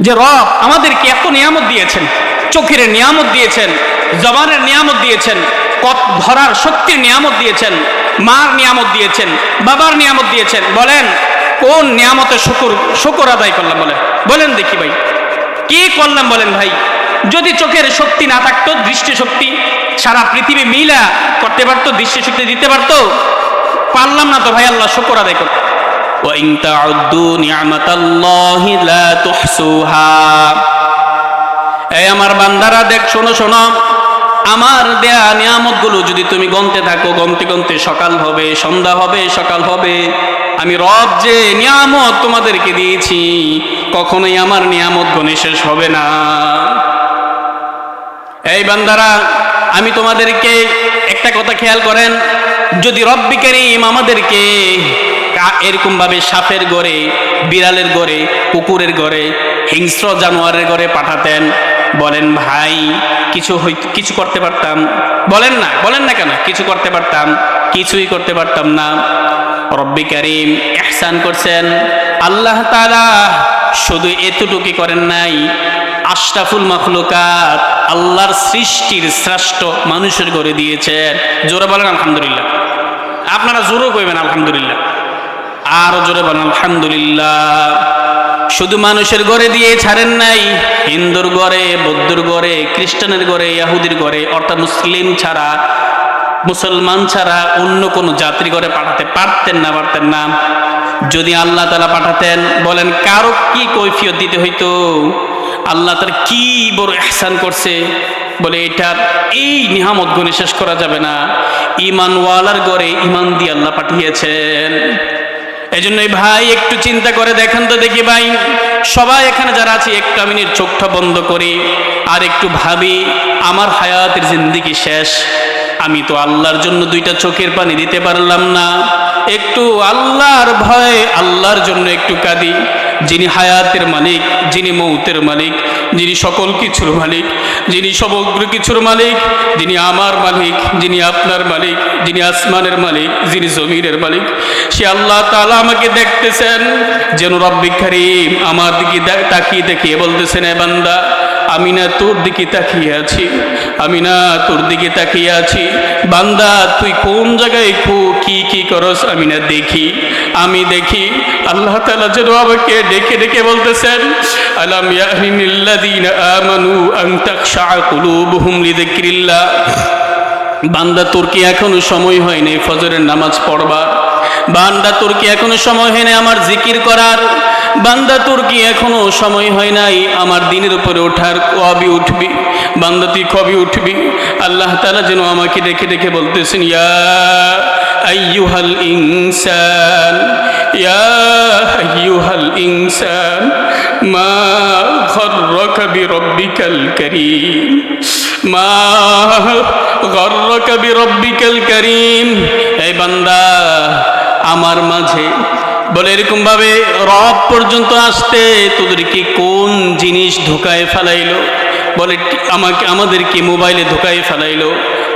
যে রব আমাদেরকে এত নিয়ামত দিয়েছেন, চোখের নিয়ামত দিয়েছেন, জবানের নিয়ামত দিয়েছেন, ধরার শক্তির নিয়ামত দিয়েছেন, মার নিয়ামত দিয়েছেন, বাবার নিয়ামত দিয়েছেন। বলেন কোন নিয়ামতে শুকর আদায় করলাম? বলেন দেখি ভাই, কি করলাম বলেন ভাই? যদি চোখের শক্তি না থাকতো, দৃষ্টি শক্তি সারা পৃথিবী মিলা করতে পারতো, দৃষ্টি শক্তি দিতে পারতো? পারলাম না তো ভাই, আল্লাহ শুকর আদায় করতে। وَإِن تَعُدُّوا نِعْمَةَ اللَّهِ لَا تُحْصُوهَا। এই আমার বান্দারা দেখ, শোনো, আমার দেয়া নিয়ামতগুলো যদি তুমি গনতে থাকো, গনতে সকাল হবে, সন্ধ্যা হবে, সকাল হবে। আমি রব যে নিয়ামত তোমাদেরকে দিয়েছি, কখনোই আমার নিয়ামত গনে শেষ হবে না। এই বান্দারা, আমি তোমাদেরকে একটা কথা খেয়াল করেন, যদি রব্বি কারীম আমাদেরকে এরকম ভাবে সাপের ঘরে, বিড়ালের ঘরে, কুকুরের ঘরে, হিংস্র জানোয়ারের ঘরে পাঠাতেন, বলেন ভাই কিছু করতে পারতাম? বলেন না কেন কিছু করতে পারতাম? কিছুই করতে পারতাম না। রব্বি কারীম ইহসান করছেন। আল্লাহ তাআলা শুধু এতটুকুই করেন নাই, আশরাফুল মাখলুকাত, আল্লাহর সৃষ্টির শ্রেষ্ঠ মানুষের ঘরে দিয়েছেন। জোরে বলেন আলহামদুলিল্লাহ। আপনারা জোরে কইবেন আলহামদুলিল্লাহ, আরো জোরে বলেন আলহামদুলিল্লাহ। শুধু মানুষের ঘরে দিয়ে ছাড়েন নাই, হিন্দুর ঘরে, বৌদ্ধর ঘরে, খ্রিস্টানের ঘরে, ইহুদির ঘরে, অর্থাৎ মুসলমান ছাড়া অন্য কোনো জাতির ঘরে পাঠাতে পারতেন না। যদি আল্লাহ তাআলা পাঠাতেন, বলেন কারো কি কৈফিয়ত দিতে হইতো? আল্লাহ তাআলা কি বড় ইহসান করছে, বলে এটার এই নিয়ামত গুণে শেষ করা যাবে না। ঈমানওয়ালার ঘরে ঈমান দিয়ে আল্লাহ পাঠিয়েছেন। এজন্যই ভাই একটু চিন্তা করে দেখেন তো দেখি ভাই, সবাই এখানে যারা আছে একটু মিনিট চোখটা বন্ধ করি আর একটু ভাবি, আমার হায়াতের জিন্দেগি শেষ, আমি তো আল্লাহর জন্য দুইটা চোখের পানি দিতে পারলাম না। একটু আল্লাহর ভয়ে আল্লাহর জন্য একটু কাঁদি, যিনি হায়াতের মালিক, যিনি মৌতের মালিক, যিনি সকল কিছুর মালিক, যিনি সমগ্র কিছুর মালিক, যিনি আমার মালিক, যিনি আপনার মালিক, যিনি আসমানের মালিক, যিনি জমিনের মালিক, সে আল্লাহ তাআলা আমাকে দেখতেছেন। যেন রব্বি কারীম আমার দিকে তাকিয়ে বলতেছেন, এ বান্দা, আমি না তোর দিকে তাকিয়ে আছি, বান্দা তুই কোন জায়গায় কি করস আমি না দেখি, আমি দেখি। আল্লাহ তাআলা যেন আমাকে ডেকে বলতেছেন, আলাম ইয়াহনিল্লাযীনা আমানু আন তাখশা কুলুবুহুম লিযিকরিল্লাহ। বান্দা তোর কি এখনো সময় হয়নি ফজরের নামাজ পড়বার? বান্দা তোর কি এখনো সময় হয় নাই আমার জিকির করার? বান্দা তোর কি এখনো সময় হয় নাই আমার দিনের উপরে ওঠার? কবে উঠবি বান্দা, তুই কবে উঠবি? আল্লাহ তাআলা যেন আমাকে ডেকে বলতেছেন, ইয়া আইয়ুহাল ইনসান মা গররাকা বিরব্বিকাল কারীম। এই বান্দা, আমার মাঝে বলে এরকম ভাবে রব পর্যন্ত আসতে তোদেরকে কোন জিনিস ধোকায় ফেলাইলো? বলে আমাদেরকে মোবাইলে ধোকায় ফেলাইলো,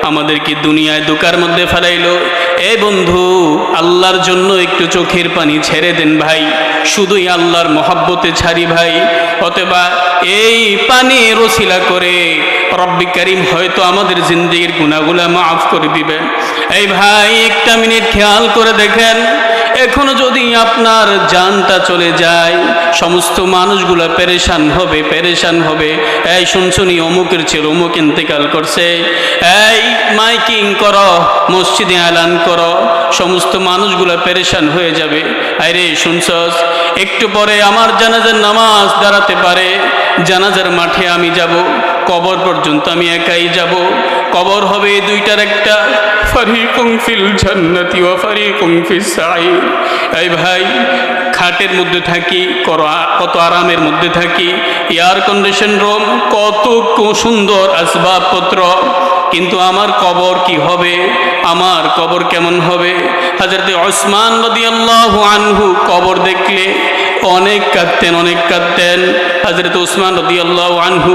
আমাদেরকে দুনিয়ায় ধোকার মধ্যে ফেলাইলো। এ বন্ধু, আল্লাহর জন্য একটু চোখের পানি ছেড়ে দেন ভাই, শুধুই আল্লাহর মহব্বতে ছাড়ি ভাই। অথবা এই পানির ওসিলা করে রব্বি কারীম হয়তো আমাদের জিন্দেগির গুনাহগুলো মাফ করে দিবেন। এই ভাই একটা মিনিট খেয়াল করে দেখেন, এখনো যদি আপনার জানটা চলে যায়, সমস্ত মানুষগুলো পেরেশান হবে। এই শুনছুনি অমুকের ছেলে অমুক ইন্তেকাল করছে, এই মাইকিং করো, মসজিদে এলান করো, সমস্ত মানুষগুলো পেরেশান হয়ে যাবে। আরে শুনছস, একটু পরে আমার জানাজার নামাজ দাঁড়াতে পারে, জানাজার মাঠে আমি যাব, কবর পর্যন্ত আমি একাই যাব। কবর হবে দুইটার একটা, ফারিকুম ফিল জান্নাতি ওয়া ফারিকুম ফিস সাঈর। এই ভাই, খাটের মধ্যে থাকি, কত আরামের মধ্যে থাকি, এয়ার কন্ডিশন রুম, কত সুন্দর আসবাবপত্র, কিন্তু আমার কবর কি হবে? আমার কবর কেমন হবে? হযরত ওসমান রাদিয়াল্লাহু আনহু কবর দেখলে অনেক কাঁদতেন। হযরত ওসমান রাদিয়াল্লাহু আনহু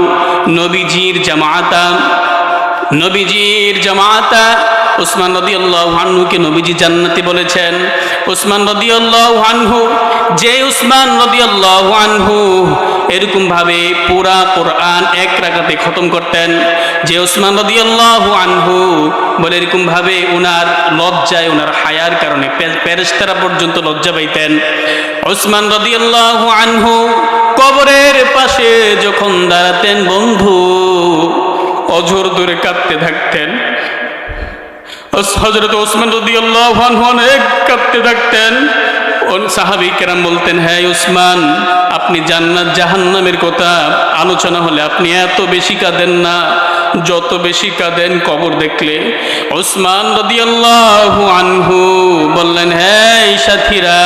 নবীজির জামাতা ওসমান রাদিয়াল্লাহু আনহুকে নবীজি জান্নাতি বলেছেন। ওসমান রাদিয়াল্লাহু আনহু, যে ওসমান রাদিয়াল্লাহু আনহু এরকম ভাবে পুরা কোরআন এক রাকাতে খতম করতেন। যে উসমান রাদিয়াল্লাহু আনহু বলে এরকম ভাবে ওনার লজ্জায়, ওনার হায়ার কারণে ফেরেশতারা পর্যন্ত লজ্জা পাইতেন। উসমান রাদিয়াল্লাহু আনহু কবরের পাশে যখন দাঁড়াতেন বন্ধু, অঝোর ধরে কাঁদতে থাকতেন। হযরত ওসমান রাদিয়াল্লাহু আনহু অনেক কাঁদতে থাকতেন। সাহাবী কেরাম বলতেন, হ্যাঁ ওসমান, আপনি জান্নাত জাহান্নামের কথা আলোচনা হলে আপনি এত বেশি কাঁদেন না, যত বেশি কাঁদেন কবর দেখলে। ওসমান রাদিয়াল্লাহু আনহু বললেন, হ্যাঁ সাথীরা,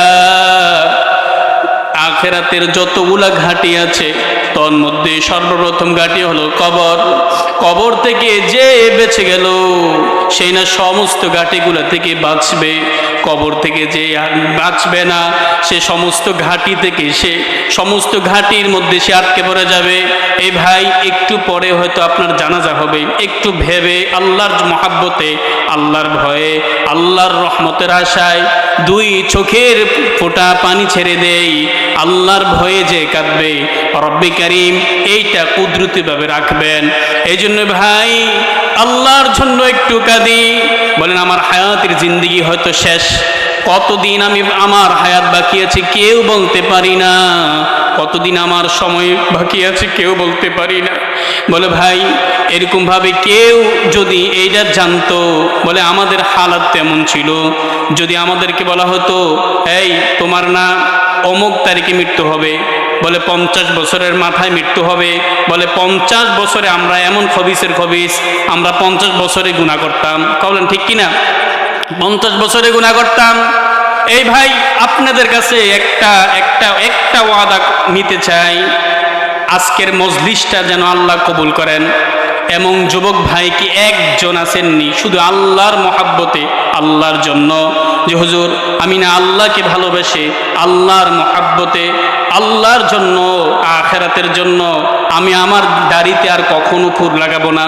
আখিরাতের যতগুলা ঘাটি আছে তোর মধ্যে সর্বপ্রথম ঘাটি হলো কবর। কবর থেকে যে বেঁচে গেল সেই না সমস্ত ঘাটিগুলা থেকে বাঁচবে। কবর থেকে যে বাঁচবে না সে সমস্ত ঘাটি থেকে, সে সমস্ত ঘাটির মধ্যে সে আটকে পড়ে যাবে। এই ভাই, একটু পরে হয়তো আপনার জানাজা হবে, একটু ভেবে আল্লাহর মহাব্বতে, আল্লাহর ভয়ে, আল্লাহর রহমতের আশায় দুই চোখের ফোঁটা পানি ছেড়ে দেই, আল্লাহর ভয়ে যে কাঁদবে, রব্বে কারীম এইটা কুদরতিভাবে রাখবেন। এই জন্য ভাই, আল্লাহর জন্য একটু কাঁদি। বলেন, আমার হায়াতের জিন্দেগি হয়তো শেষ, কতদিন আমি আমার হায়াত বাকি আছে কেউ বলতে পারি না, কতদিন আমার সময় বাকি আছে কেউ বলতে পারি না। বলে ভাই, এরকম ভাবে কেউ যদি এইটা জানতো, বলে আমাদের হালাত তেমন ছিল, যদি আমাদেরকে বলা হতো, এই তোমার না অমুক তারিখে মৃত্যু হবে, বলে 50 বছরের মাথায় মৃত্যু হবে, বলে 50 বছরে আমরা এমন খবিসের খবিস, আমরা 50 বছরে গুনাহ করতাম। বলেন ঠিক কিনা? 50 বছরে গুনাহ করতাম। এই ভাই, আপনাদের কাছে একটা ওয়াদা নিতে চাই, আজকের মজলিসটা যেন আল্লাহ কবুল করেন। এমন যুবক ভাই কি একজন আছেননি শুধু আল্লাহর মহাব্বতে, আল্লাহর জন্য, যে হুজুর আমি না আল্লাহকে ভালোবেসে, আল্লাহর মহাব্বতে, আল্লাহর জন্য, আখিরাতের জন্য আমি আমার দাড়িতে আর কখনো খুর লাগাবো না।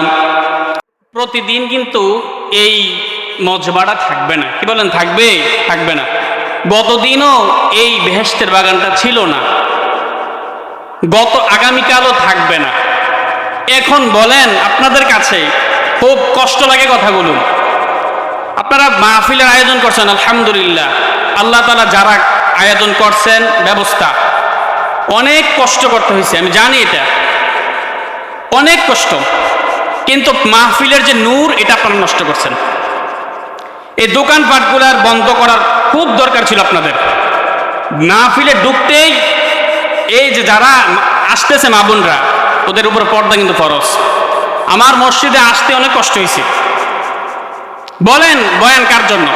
প্রতিদিন কিন্তু এই মজবাড়া থাকবে না। কি বলেন, থাকবে? থাকবে না। গতদিনও এই বেহেশতের বাগানটা ছিল না, আগামীকালও থাকবে না। এখন বলেন, আপনাদের কাছে খুব কষ্ট লাগে কথাগুলো। আপনারা মাহফিলের আয়োজন করছেন, আলহামদুলিল্লাহ, আল্লাহ তাআলা যারা আয়োজন করছেন ব্যবস্থা, অনেক কষ্ট করতে হয়েছে, আমি জানি এটা অনেক কষ্ট, কিন্তু মাহফিলের যে নূর এটা আপনারা নষ্ট করছেন। এই দোকানপাটগুলার বন্ধ করার খুব দরকার ছিল আপনাদের। মাহফিলে ঢুকতেই এই যে যারা আসতেছে মা বোনরা, ওদের উপর পর্দা কিন্তু ফরজ। আমার মসজিদে আসতে অনেক কষ্ট হয়েছে। বলেন বয়ান কার জন্য?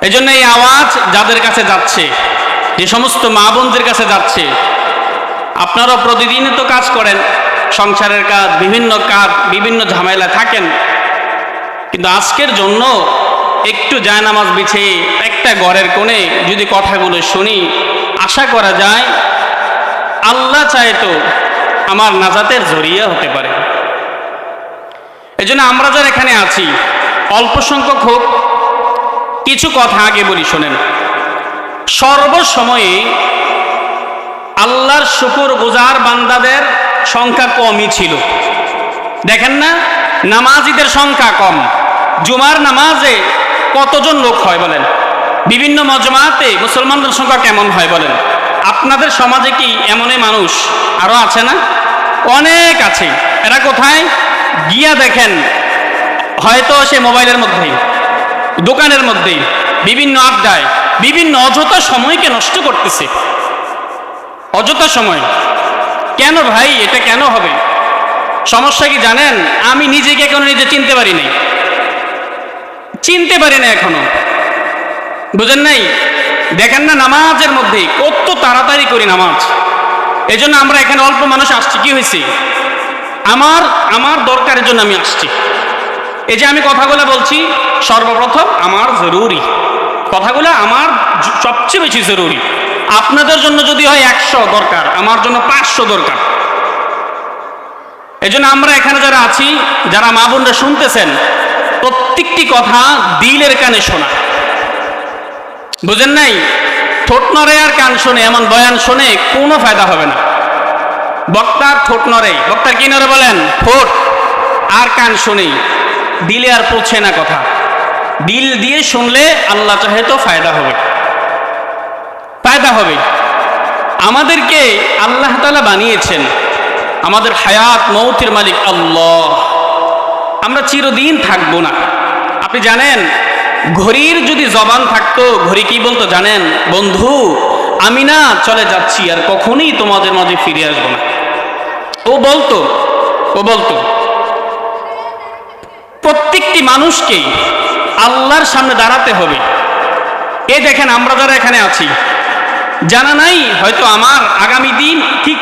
এই জন্য এই আওয়াজ যাদের কাছে যাচ্ছে, যে সমস্ত মা বোনদের কাছে যাচ্ছে, আপনারা প্রতিদিনই তো কাজ করেন, সংসারের কাজ, বিভিন্ন কাজ, বিভিন্ন ঝামেলা থাকেন, কিন্তু আজকের জন্য একটু জায়নামাজ বিছিয়ে একটা ঘরের কোণে যদি কথাগুলো শুনি, আশা করা যায় আল্লাহ চায় তো আমার নাজাতের জরিয়া হতে পারে। এই জন্য আমরা যারা এখানে আছি, অল্প সংখ্যক হোক, কিছু কথা আগে বলি শোনেন। সর্বসময়ে আল্লাহর শুকর গুজার বান্দাদের সংখ্যা কমই ছিল। দেখেন না, নামাজিদের সংখ্যা কম। জুমার নামাজে কতজন লোক হয় বলেন? বিভিন্ন মজমাতে মুসলমানদের সংখ্যা কেমন হয় বলেন? আপনাদের সমাজে কি এমনই মানুষ আরো আছে না? অনেক আছে। এরা কোথায় গিয়া দেখেন, হয়তো সে মোবাইলের মধ্যেই, দোকানের মধ্যেই, বিভিন্ন আড্ডায়, বিভিন্ন অযথা সময়কে নষ্ট করতেছে। অযথা সময় কেন ভাই? এটা কেন হবে? সমস্যা কি জানেন? আমি নিজেকে এখনো নিজে চিনতে পারি নাই, চিনতে পারি না এখনো, বুঝেন নাই? দেখেন না, নামাজের মধ্যে কত তাড়াতাড়ি করি নামাজ। এই জন্য আমরা এখানে অল্প মানুষ আসছি। কি হয়েছে? আমার দরকারের জন্য আমি আসছি। এই যে আমি কথাগুলো বলছি, সর্বপ্রথম আমার জরুরি কথাগুলো, আমার সবচেয়ে বেশি জরুরি। আপনাদের জন্য যদি হয় 100 দরকার, আমার জন্য 500 দরকার। এই জন্য আমরা এখানে যারা আছি, যারা মা বোনরা শুনতেছেন, প্রত্যেকটি কথা দিলের কানে শোনা, বুঝেন নাই? ঠোঁট নড়ে আর কান শোনে এমন বয়ান শুনে কোনো ফায়দা হবে না। বক্তার ঠোঁট নড়ে, বক্তার কি নড়ে বলেন? ঠোঁট। আর কান শুনি, দিলে আর পৌঁছে না কথা। দিল দিয়ে শুনলে আল্লাহ চাহে তো ফায়দা হবে, ফায়দা হবে। আমাদেরকে আল্লাহ তাআলা বানিয়েছেন, আমাদের হায়াত মৌতের মালিক আল্লাহ। আমরা চিরদিন থাকবো না। আপনি জানেন, ঘড়ির যদি জবান থাকতো, ঘড়ি কি বলতো জানেন? বন্ধু, আমি না চলে যাচ্ছি, আর কখনোই তোমাদের মাঝে ফিরে আসবো না। ও বলতো, ও বলতো। প্রত্যেকটি মানুষকেই আল্লাহর সামনে দাঁড়াতে হবে। এ দেখেন, আমরা যারা এখানে আছি, জানা নাই হয়তো আমার আগামী দিন ঠিক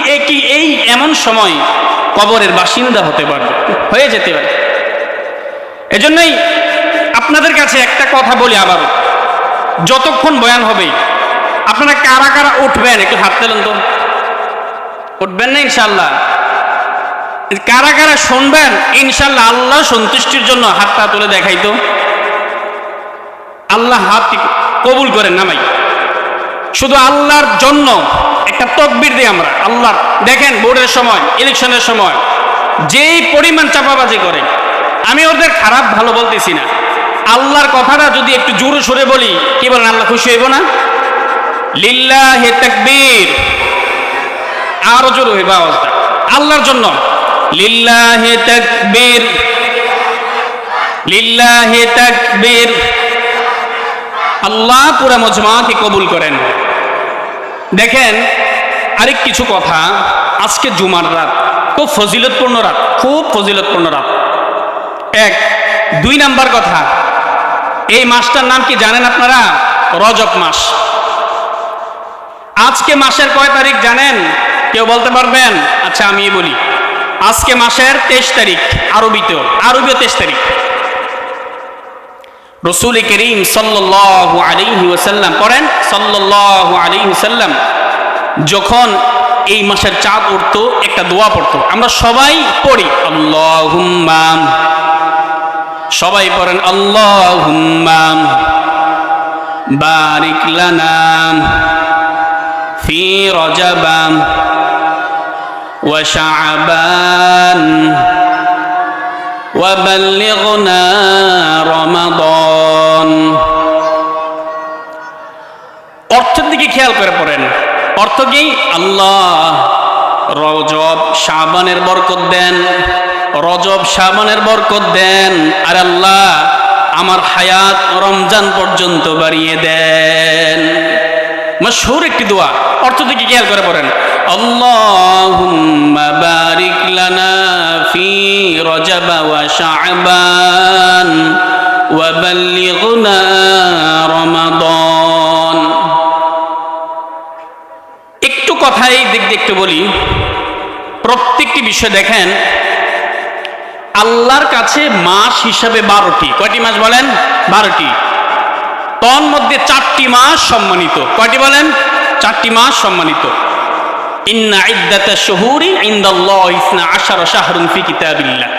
এই এমন সময় কবরের বাসিন্দা হতে পারবে, হয়ে যেতে পারে। এজন্যই আপনাদের কাছে একটা কথা বলি আবারও, যতক্ষণ বয়ান হবে আপনারা কারা কারা উঠবেন একটু হাত তোলেন তো। উঠবেন না ইনশাআল্লাহ? কারা কারা শুনবেন ইনশাআল্লাহ আল্লাহ সন্তুষ্টির জন্য? হাতটা তুলে দেখাই তো। আল্লাহ হাত কবুল করেন নামাই, শুধু আল্লাহর জন্য একটা তকবীর দিই আমরা। আল্লাহ দেখেন, ভোটের সময়, ইলেকশনের সময় যেই পরিমাণ চাপাবাজি করে, আমি ওদের খারাপ ভালো বলতেছি না, আল্লাহর কথাটা যদি একটু জোরে সোরে বলি, কি বলেন, আল্লাহ খুশি হইব না? লিল্লাহি তাকবীর, আরো জোরে হইব আওয়াজটা আল্লাহর জন্য। লিল্লাহি তাকবীর, লিল্লাহি তাকবীর। আল্লাহ পুরা মজমাকে কবুল করেন। দেখেন, আরেক কিছু কথা, আজকে জুমার রাত, খুব ফজিলতপূর্ণ রাত, খুব ফজিলতপূর্ণ রাত। এক, দুই নাম্বার কথা, এই মাসটার নাম কি জানেন আপনারা? রজব মাস। আজকে মাসের কয় তারিখ জানেন? কেউ বলতে পারবেন? আচ্ছা আমি বলি, আজকে মাসের 23 তারিখ, আরবীয় 23 তারিখ। রাসূল করিম সাল্লাল্লাহু আলাইহি ওয়াসাল্লাম, পড়েন সাল্লাল্লাহু আলাইহি ওয়াসাল্লাম, যখন এই মাসের চাঁদ উঠতো একটা দোয়া পড়তো, আমরা সবাই পড়ি, আল্লাহুম্মা, সবাই পড়েন আল্লাহুম্মা বারিক লানা ফি রজব ওয়া শাবান ওয়া বাল্লিগনা রমাদান। অর্থের দিকে খেয়াল করে পড়েন। অর্থ কি? আল্লাহ রজব শাবানের বরকত দেন, রজব শাবানের বরকত দেন, আর আল্লাহ আমার হায়াত রমজান পর্যন্ত বাড়িয়ে দেন। মাশহুর একটি দোয়া, অর্থ দিকে খেয়াল করে পড়েন, আল্লাহুম্মা বারিক লানা ফি রজব ওয়া শাবান ওয়া বাল্লিগনা রমাদান। একটু কথা এই দিক দিয়ে একটু বলি, প্রত্যেকটি বিষয় দেখেন, আল্লাহর কাছে মাস হিসাবে 12টি। কয়টি মাস বলেন? 12টি। তন মধ্যে 4টি মাস সম্মানিত। কয়টি বলেন? 4টি মাস সম্মানিত। ইন্না ইদ্দাতাশ শুহুরি ইনদাল্লাহি 12 শাহরুন ফি কিতাবিল্লাহ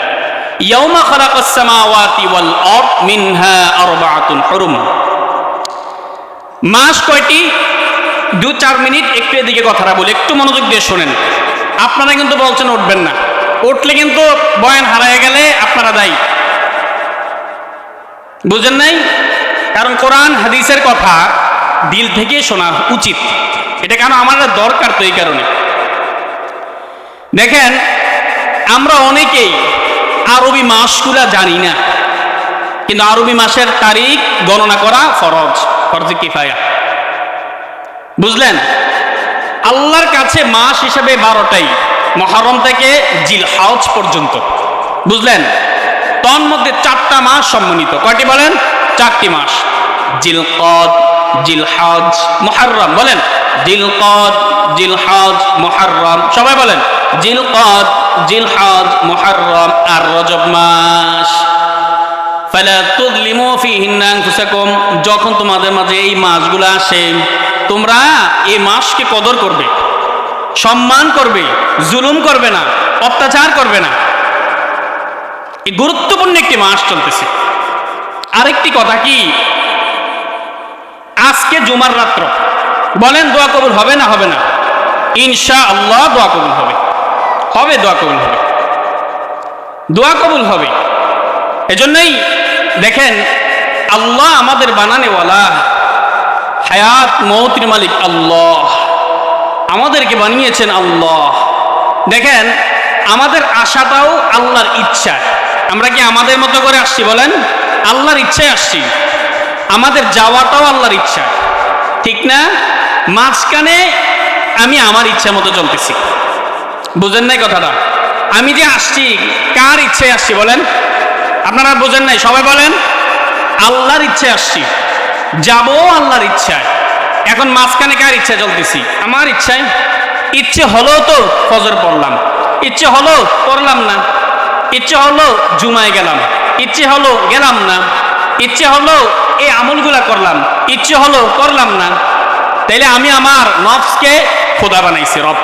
ইয়াওমা খালাকাস সামাওয়াতি ওয়াল আরদ মিনহা আরবাআতুন হুরুম। মাস কয়টি? 2-4 মিনিট একটু এদিকে কথাটা বলি, একটু মনোযোগ দিয়ে শোনেন। আপনারা কিন্তু বলছেন উঠবেন না, উঠলে কিন্তু বয়ান হারায় গেলে আপনারা দায়ী। বুঝেন নাই? কারণ কোরআন হাদিসের কথা দিল থেকে শোনা উচিত, এটা কেন আমাদের দরকার, তো এই কারণে। দেখেন, আমরা অনেকেই আরবি মাসগুলা জানি না, কিন্তু আরবি মাসের তারিখ গণনা করা ফরজ, ফরজে কিফায়া। বুঝলেন? আল্লাহর কাছে মাস হিসেবে 12টাই, মুহররম থেকে জিলহজ পর্যন্ত। বুঝলেন? তন মধ্যে 4টা মাস সম্মানিত। কয়টি বলেন? 4টি মাস। জিলকদ, জিলহজ, মুহররম। বলেন জিলকদ, জিলহজ, মুহররম। সবাই বলেন জিলকদ, জিলহজ, মুহররম আর রজব মাস। ফালা তুযলিমু ফীহিন্না আনফুসাকুম। যখন তোমাদের মাঝে এই মাসগুলো আসে, তোমরা এই মাসকে কদর করবে, সম্মান করবে, জুলুম করবে না, অত্যাচার করবে না। এই গুরুত্বপূর্ণ একটি মাস চলতেছে। আরেকটি কথা কি, আজকে জুমার রাত্র, বলেন দোয়া কবুল হবে না হবে না? ইনশাআল্লাহ দোয়া কবুল হবে। হবে, দোয়া কবুল হবে, দোয়া কবুল হবে। এজন্যই দেখেন আল্লাহ আমাদের বানানেওয়ালা, হায়াত মৌতের মালিক আল্লাহ, আমাদেরকে বানিয়েছেন আল্লাহ। দেখেন আমাদের আশাটাও আল্লাহর ইচ্ছা। আমরা কি আমাদের মতো করে আসছি বলেন? আল্লাহর ইচ্ছায় আসছি। আমাদের যাওয়াটাও আল্লাহর ইচ্ছা, ঠিক না? মাঝখানে আমি আমার ইচ্ছা মতো চলতেছি, বুঝেন নাই কথাটা? আমি যে আসছি কার ইচ্ছায় আসছি বলেন? আপনারা বোঝেন নাই, সবাই বলেন। আল্লাহর ইচ্ছায় আসছি, যাবো আল্লাহর ইচ্ছায়। এখন মাঝখানে কার ইচ্ছা চলতেছি? আমার ইচ্ছায়। ইচ্ছে হলো তো ফজর পড়লাম, ইচ্ছে হলো পড়লাম না, ইচ্ছে হলো জুমায় গেলাম, ইচ্ছে হলো গেলাম না, ইচ্ছে হলো এই আমলগুলা করলাম, ইচ্ছে হলো করলাম না। তাইলে আমি আমার নফসকে খোদা বানাইছি, রব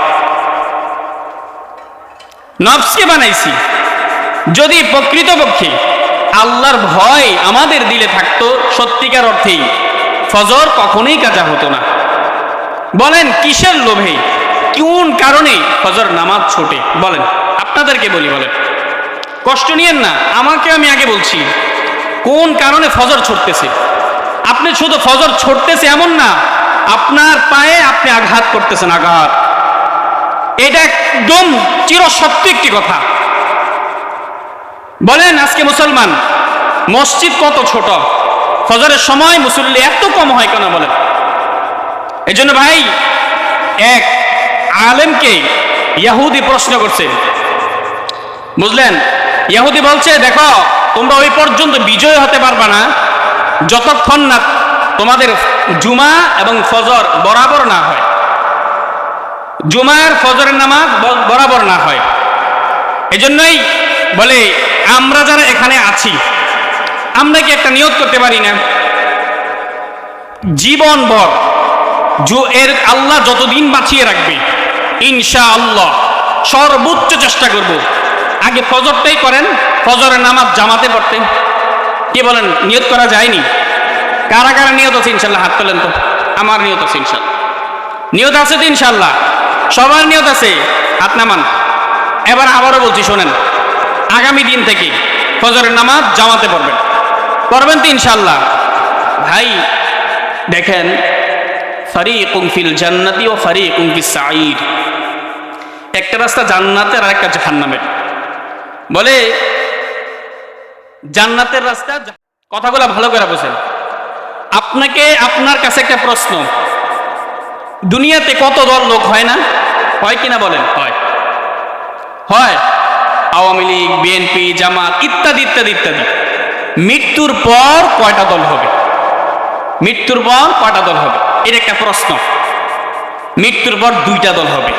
নফসকে বানাইছি। যদি প্রকৃতপক্ষে আল্লাহর ভয় আমাদের দিলে থাকতো সত্যিকার অর্থেই, ফজর কখনোই কাজা হতো না। বলেন কিসের লোভে, কোন কারণে ফজর নামাজ ছোটে? বলেন, আপনাদেরকে বলি, বলেন, কষ্ট নিয়েন না, আমাকে আমি আগে বলছি কোন কারণে ফজর ছুটতেছে। আপনি শুধু ফজর ছুটতেছে এমন না, আপনার পায়ে আপনি আঘাত করতেছেন, আঘাত। এটা একদম চিরসত্য একটি কথা। বলেন আজকে মুসলমান মসজিদ কত ছোট, ফজরের সময় মুসল্লি এত কম হয় কেন বলেন? এই জন্য ভাই, এক আলেমকে ইহুদি প্রশ্ন করছে, বুঝলেন? ইহুদি বলছে, দেখো তোমরা ওই পর্যন্ত বিজয় হতে পারবা না যতক্ষণ না তোমাদের জুমা এবং ফজর বরাবর না হয়, জুমার ফজরের নামাজ বরাবর না হয়। এজন্যই বলে আমরা যারা এখানে আছি, আমরা কি একটা নিয়ত করতে পারি না জীবনভর এর আল্লাহ যতদিন বাঁচিয়ে রাখবে ইনশাআল্লাহ সর্বোচ্চ চেষ্টা করব আগে ফজরটাই করেন, ফজরের নামাজ জামাতে পড়তে। কি বলেন, নিয়ত করা যায়নি? কারা কারা নিয়ত আছে ইনশাল্লাহ হাত তোলেন তো। আমার নিয়ত আছে ইনশাল্লাহ। নিয়ত আছে তো ইনশাল্লাহ? সবার নিয়ত আছে, হাত নামান। এবার আবারও বলছি শোনেন, আগামী দিন থেকে ফজরের নামাজ জামাতে পড়বেন, পড়বেন তো ইনশাল্লাহ? ভাই দেখেন, ফারিকুম ফিল জান্নাতি ও ফারিকুম ফিস সাঈর, একটা রাস্তা জান্নাতের আর একটা জাহান্নামের। বলে জান্নাতের রাস্তা, কথাগুলো ভালো করে বোঝেন। আপনাকে, আপনার কাছে একটা প্রশ্ন, দুনিয়াতে কত দল লোক হয় না? হয় কিনা বলেন? হয়, হয়। আওয়ামী লীগ, বিএনপি, জামাত ইত্যাদি ইত্যাদি ইত্যাদি। মৃত্যুর পর কয়টা দল হবে? মৃত্যুর পর কয়টা দল হবে? এর একটা প্রশ্ন। মৃত্যুর পর দুইটা দল হবে,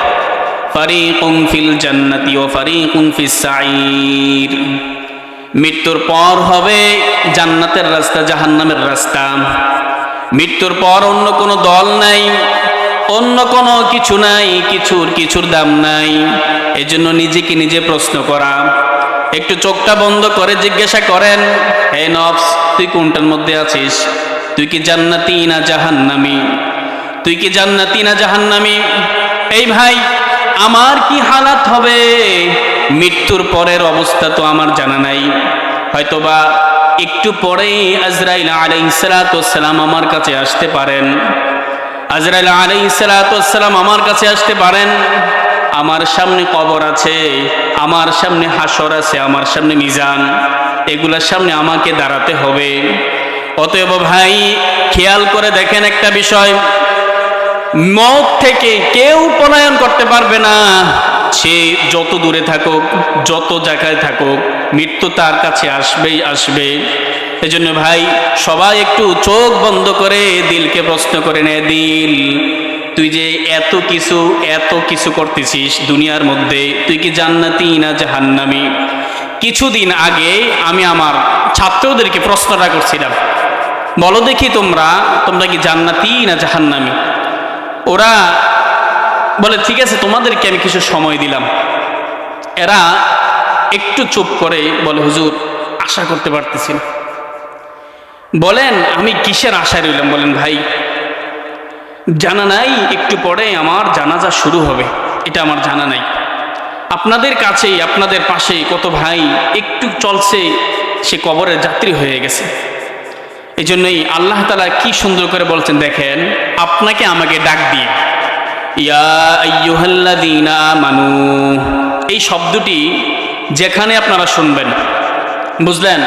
ফারিকুম ফিল জান্নাতি ওয়া ফারিকুম ফিস সাঈর। মৃত্যুর পর হবে জান্নাতের রাস্তা, জাহান্নামের রাস্তা। মৃত্যুর পর অন্য কোনো দল নাই, অন্য কোনো কিছু নাই, কিছুর দাম নাই। এজন্য নিজেকে নিজে প্রশ্ন করা, একটু চোখটা বন্ধ করে জিজ্ঞাসা করেন, হে নফস, তুই কোনটার মধ্যে আছিস? তুই কি জান্নাতি না জাহান্নামী? তুই কি জান্নাতি না জাহান্নামী? এই ভাই, আমার কি হালাত হবে মৃত্যুর পরের অবস্থা তো আমার জানা নাই। হয়তোবা একটু পরেই আজরাইল আলাইহিস সালাতু ওয়াস সালাম আমার কাছে আসতে পারেন। আজরাইল আলাইহিস সালাতু ওয়াস সালাম আমার কাছে আসতে পারেন। আমার সামনে কবর আছে, আমার সামনে হাসর আছে, আমার সামনে মিজান, এগুলোর সামনে আমাকে দাঁড়াতে হবে। অতএব ভাই খেয়াল করে দেখেন একটা বিষয়, মওত থেকে কেউ পলায়ন করতে পারবে না। সে যত দূরে থাকুক, যত জায়গায় থাকুক, মৃত্যু তার কাছে আসবেই আসবে। এজন্য ভাই সবাই একটু চোখ বন্ধ করে দিলকে প্রশ্ন করে নে, দিল তুই যে এত কিছু করতেছিস দুনিয়ার মধ্যে, তুই কি জান্নাতি না জাহান্নামী? কিছুদিন আগে আমি আমার ছাত্রদেরকে প্রশ্নটা করছিলাম, বলো দেখি তোমরা কি জান্নাতি না জাহান্নামী? ওরা বলে ঠিক আছে, তোমাদেরকে আমি কিছু সময় দিলাম। এরা একটু চুপ করে বলে, হুজুর আশা করতে পারতেছি না। বলেন আমি কিসের আশায় রইলাম? বলেন ভাই, জানা নাই একটু পরে আমার জানাজা শুরু হবে, এটা আমার জানা নাই। আপনাদের কাছেই, আপনাদের পাশেই কত ভাই একটু চলছে সে কবরের যাত্রী হয়ে গেছে। এই জন্যই আল্লাহ তাআলা কি সুন্দর করে বলছেন, দেখেন আপনাকে আমাকে ডাক দিয়ে, ইয়া আইয়ুহাল্লাযীনা আমানু, এই শব্দটি যেখানে আপনারা শুনবেন, বুঝলেন?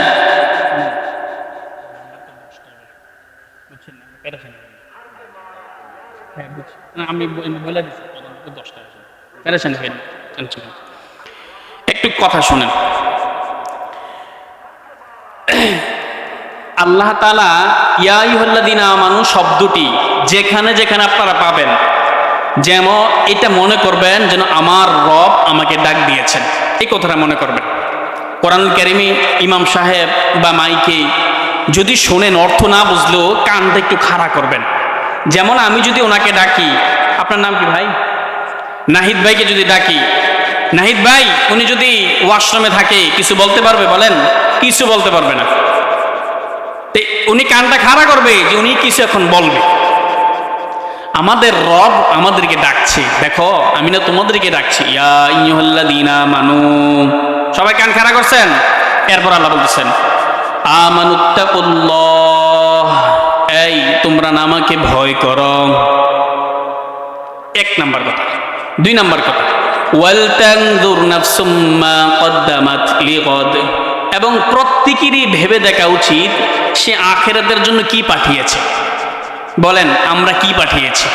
আমি বলে দিচ্ছি 10টা একটু কথা শুনেন। আল্লাহ তাআলা ইয়া আইয়ুহাল্লাযীনা আমানু শব্দটি যেখানে যেখানে আপনারা পাবেন, যেমন এটা মনে করবেন যেন আমার রব আমাকে ডাক দিয়েছেন, এই কথাটা মনে করবেন। কোরআনুল কারীমে ইমাম সাহেব বা মাইকে যদি শোনেন, অর্থ না বুঝলেও কানটা একটু খাড়া করবেন। যেমন আমি যদি ওনাকে ডাকি, আপনার নাম কি ভাই? নাহিদ ভাইকে যদি ডাকি, নাহিদ ভাই, উনি যদি ওয়াশরুমে থাকে কিছু বলতে পারবে? বলেন, কিছু বলতে পারবে না। উনি কানটা খাড়া করবে যে উনি কিছু এখন বলবে। আমাদের রব আমাদেরকে ডাকছে, দেখো আমি না তোমাদেরকে ডাকছি, ইয়া আইয়ুহাল্লাযীনা আমানু, সবাই কান খাড়া করছেন। এরপর আল্লাহ বলতেছেন আমানুত্তাকুল্লাহ, এই তোমরা না আমাকে ভয় করো। এক নাম্বার কথা। 2 নাম্বার কথা, ওয়াল তানজুর নাফসুম মা কদ্দামাত লিগাদ, এবং প্রত্যেকেরই ভেবে দেখা উচিত সে আখিরাতের জন্য কি পাঠিয়েছে। বলেন আমরা কি পাঠিয়েছি?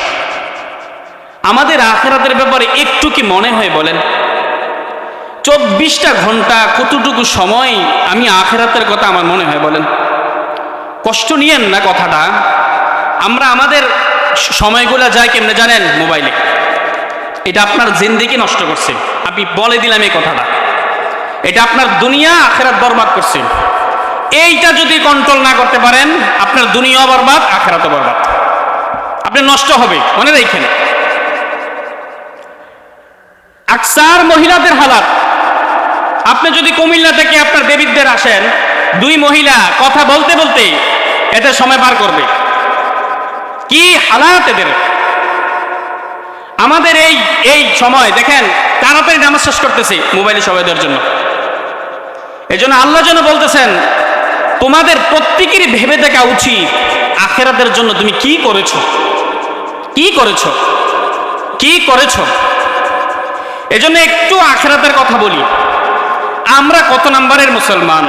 আমাদের আখিরাতের ব্যাপারে একটু কি মনে হয়? বলেন 24টা ঘন্টা কতটুকু সময় আমি আখিরাতের কথা আমার মনে হয়? বলেন, কষ্ট নিয়েন না কথাটা। আমরা আমাদের সময়গুলো যায় কেমনে জানেন? মোবাইলে। এটা আপনার জিন্দেগি নষ্ট করছে, আমি বলে দিলাম এই কথাটা। এটা আপনার দুনিয়া আখিরাত বরবাদ করছে। এইটা যদি কন্ট্রোল না করতে পারেন, আপনার দুনিয়া বরবাদ, আখিরাতও বরবাদ, আপনি নষ্ট হবে, মনে রাখেন। আকসার মহিলাদের হালাত, আপনি যদি কুমিল্লা থেকে আপনার দেবীদের আসেন, 2 মহিলা কথা বলতে বলতে এতে সময় পার করবে, কি হালাত এদের। আমাদের এই সময় দেখেন তাড়াতাড়ি নামাজ শেষ করতেছে মোবাইলে সময় দেওয়ার জন্য। এই জন্য আল্লাহ যেন বলতেছেন তোমাদের প্রত্যেকেরই ভেবে দেখা উচিত আখিরাতের জন্য তুমি কি করেছো, কি করেছো, কি করেছো। এই জন্য একটু আখিরাতের কথা বলি। আমরা কত নাম্বারের মুসলমান?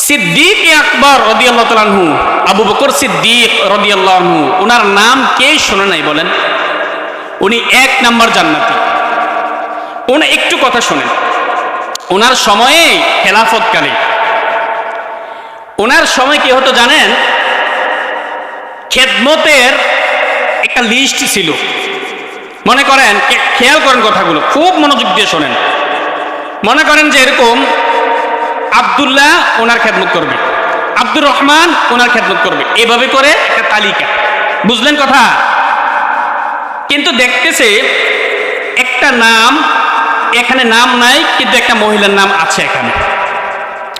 সিদ্দিক আকবর রাদিয়াল্লাহু তাআলা আনহু, আবু বকর সিদ্দিক রাদিয়াল্লাহু আনহু, ওনার নাম কে শোনে নাই? বলেন, উনি 1 নাম্বার জান্নাতি। উনি একটু কথা শোনেন, ওনার সময়ে খেলাফতকালে, ওনার সময় কি হতো জানেন? খেদমতের একটা লিস্ট ছিল। মনে করেন, খেয়াল করেন কথাগুলো, খুব মনোযোগ দিয়ে শোনেন। মনে করেন যে এরকম আব্দুল্লাহ ওনার খেদমত করবে, আব্দুর রহমান ওনার খেদমত করবে, এভাবে করে একটা তালিকা, বুঝলেন কথা? কিন্তু দেখতেছে একটা নাম এখানে নাম নাই, কিন্তু একটা মহিলার নাম আছে এখানে।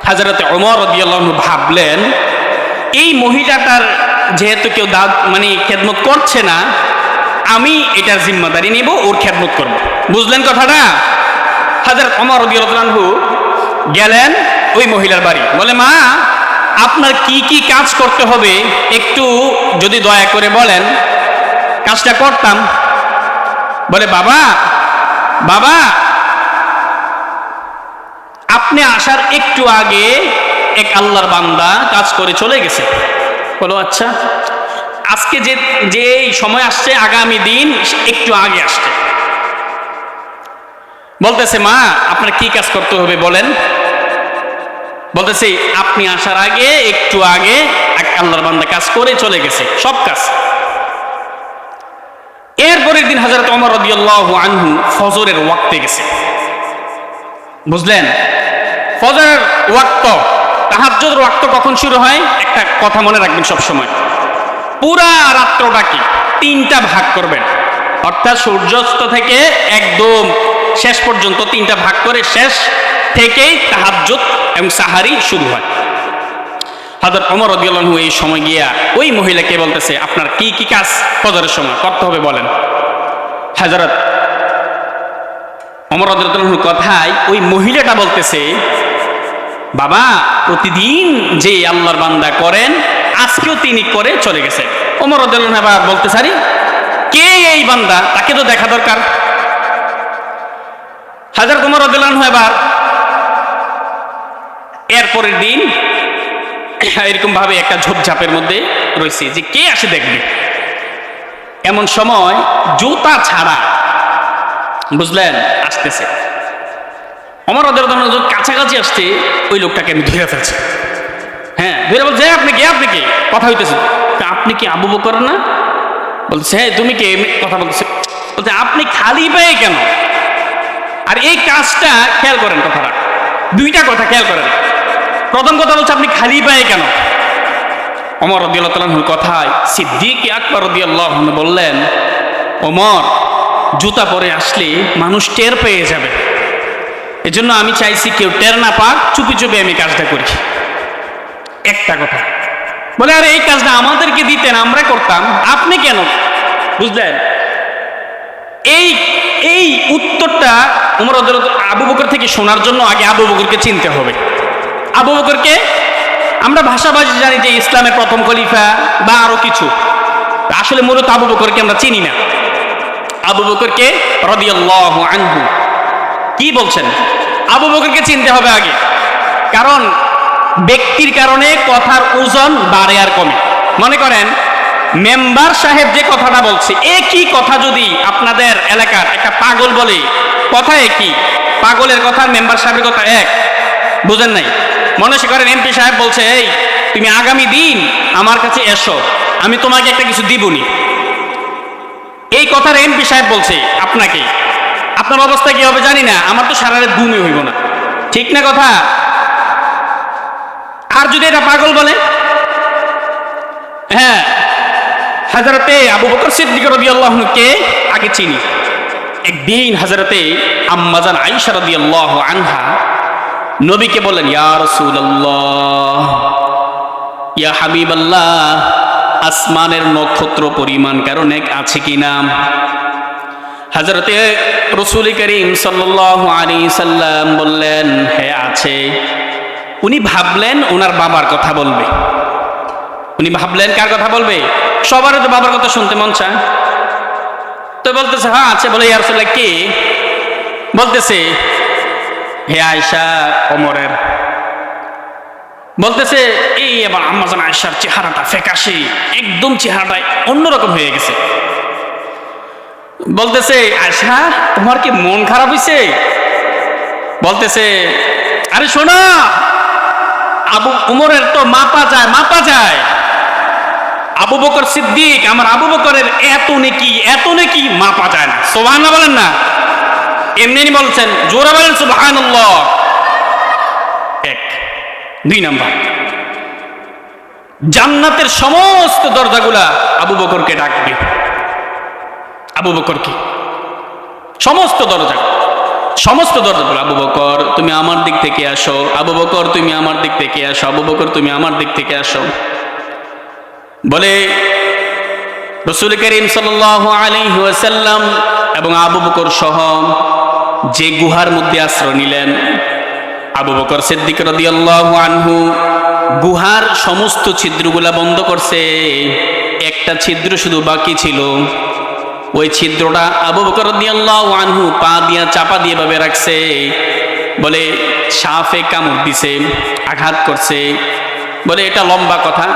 হযরতে ওমর রাদিয়াল্লাহু আনহু ভাবলেন এই মহিলাটার যেহেতু কেউ মানে খেদমত করছে না, আমি এটার জিম্মাদারি নিব, ওর খেদমত করব। বুঝলেন কথাটা? হযরত ওমর রাদিয়াল্লাহু আনহু গেলেন ওই মহিলার বাড়ি, বলে মা আপনার কি কি কাজ করতে হবে একটু যদি দয়া করে বলেন, কাজটা করতাম। বলে বাবা বাবা আপনি আসার একটু আগে এক আল্লাহর বান্দা কাজ করে চলে গেছে। বলো আচ্ছা, আজকে যে সময় আসছে আগামী দিন একটু আগে আসছে। বলতেছে মা আপনার কি কাজ করতে হবে বলেন। বলতেছে আপনি আসার আগে একটু আগে এক আল্লাহর বান্দা কাজ করে চলে গেছে, সব কাজ। এরপরের দিন হযরত ওমর রাদিয়াল্লাহু আনহু ফজরের ওয়াক্তে গেছে। বুঝলেন? ফজরের ওয়াক্ত, তাহাজ্জুদের ওয়াক্ত কখন শুরু হয়? একটা কথা মনে রাখবেন সব সময়, পুরা রাত্রটাকে 3টা ভাগ করবেন, অর্থাৎ সূর্যাস্ত থেকে একদম শেষ পর্যন্ত 3টা ভাগ করে শেষ থেকেই তাহাজ্জুদ এবং সাহারি শুরু হয়। হযরত ওমর রাদিয়াল্লাহু আনহু এই সময় গিয়া ওই মহিলাকে বলতেছে আপনার কি কি কাজ ফজরের সময় করতে হবে বলেন। হযরত ওমর রাদিয়াল্লাহু আনহুর কথায় ওই মহিলাটা বলতেছে, বাবা প্রতিদিন যে আল্লাহর বান্দা করেন আজকেও তিনি করে চলে গেছে। ওমর রাদিয়াল্লাহু আনহু আবার বলতে সারি, কে এই বান্দা, তাকে তো দেখা দরকার। হযরত ওমর রাদিয়াল্লাহু আনহু এবার এরপরের দিন এরকম ভাবে একটা ঝোপঝাপের মধ্যে রয়েছে যে কে আসে দেখবে। এমন সময় জুতা ছাড়া, বুঝলেন, আসতেছে। ওমর রাদিয়াল্লাহু আনহু যখন কাছাকাছি আসছে ওই লোকটাকে আমি ধরে ফেলছি। হ্যাঁ, ধরে বলছে, আপনি কে, আপনি কে, কথা হইতেছে। আপনি কি আবু বকর না? বলছে, হ্যাঁ। তুমি কে, কথা বলছে। বলছে, আপনি খালি পায়ে কেন? আর এই কাজটা খেয়াল করেন, কথাটা দুইটা কথা খেয়াল করেন। প্রথম কথা বলছে, আপনি খালি পায়ে কেন? ওমর রাদিয়াল্লাহু তাআলা আনহুর কথায় সিদ্দিক আকবর রাদিয়াল্লাহু আনহু বললেন, ওমর, জুতা পরে আসলে মানুষ টের পেয়ে যাবে, এজন্য আমি চাইছি কেউ টের না পাক, চুপি চুপি আমি কাজটা করি। একটা কথা বলে, আরে এই কাজটা আমাদেরকে দিতেন, আমরা করতাম, আপনি কেন? বুঝলেন? এই এই উত্তরটা ওমর রাদিয়াল্লাহু আবু বকর থেকে শোনার জন্য আগে আবু বকরকে চিনতে হবে। আবু বকরকে আমরা ভাষাভাষী জানি যে ইসলামের প্রথম খলিফা বা আরো কিছু, আসলে মূলত আবু বকরকে আমরা চিনি না। আবু বকরকে রাদিয়াল্লাহু আনহু কি বলছেন? আবু বকরকে চিনতে হবে আগে, কারণ ব্যক্তির কারণে কথার ওজন বাড়ে আর কমে। মনে করেন মেম্বার সাহেব যে কথাটা বলছে, একই কথা যদি আপনাদের এলাকার একটা পাগল বলে, কথা একই, পাগলের কথা মেম্বার সাহেবের কথা এক, বুঝেন নাই? মনে করেন এমপি সাহেব বলছে, এই তুমি আগামী দিন আমার কাছে এসো, আমি তোমাকে একটা কিছু দিবনি। এই কথার এমপি সাহেব বলছে আপনাকে, আপনার অবস্থা কি হবে জানি না, আমার তো সারা রাত ঘুমই হইব না, ঠিক না কথা? আর যদি এটা পাগল বলে, হ্যাঁ, হযরতে আবু বকর সিদ্দিক রাদিয়াল্লাহু আনহু কে আগে চিনি। একদিন হযরতে আম্মাজান আয়েশা রাদিয়াল্লাহু আনহা নবীকে বলেন, ইয়া রাসূলুল্লাহ, ইয়া হাবিবাল্লাহ, আসমানের নক্ষত্র পরিমাণ কারো নেক আছে কিনা? হযরতে রাসূল করিম সাল্লাল্লাহু আলাইহি সাল্লাম বললেন, হ্যাঁ আছে। উনি ভাবলেন ওনার বাবার কথা বলবে। উনি ভাবলেন কার কথা বলবে? সবার তো বাবার কথা শুনতে মন চায়, তো বলতেছে, হ্যাঁ আছে। বলে, ইয়া রাসূলুল্লাহ কে? বলতেছে, হে আয়েশা, ওমরের। বলতেছে, এই এবার আম্মাজান আয়েশার চেহারাটা ফ্যাকাশে, একদম চেহারাটা অন্যরকম হয়ে গেছে। বলতেছে, আয়েশা তোমার কি মন খারাপ হয়েছে? বলতেছে, আরে শোনা, আবু উমরের তো মাপা যায়, মাপা যায়। আবু বকর সিদ্দিক, আমার আবু বকরের এত নেকি মাপা যায় না। সুবহানাল্লাহ বলেন না? এমনি বলছেন, জোরে বলেন সুবহানাল্লাহ। এক। দুই নাম্বার, জান্নাতের সমস্ত দরজাগুলা আবু বকরকে ডাকবে। আবু বকরকে সমস্ত দরজাগুলো, আবু বকর তুমি আমার দিক থেকে আসো, আবু বকর তুমি আমার দিক থেকে আসো, আবু বকর তুমি আমার দিক থেকে আসো। বলে রাসূল করিম সাল্লাল্লাহু আলাইহি ওয়াসাল্লাম এবং আবু বকর সহ যে গুহার মধ্যে আশ্রয় নিলেন, আবু বকর সিদ্দিক রাদিয়াল্লাহু আনহু গুহার সমস্ত ছিদ্রগুলা বন্ধ করছে, একটা ছিদ্র শুধু বাকি ছিল। ওই ছিদ্রটা আবু বকর রাদিয়াল্লাহু আনহু পা দিয়া চাপা দিয়ে ভাবে রাখছে। বলে সাপে কামড় দিছে, আঘাত করছে। বলে এটা লম্বা কথা।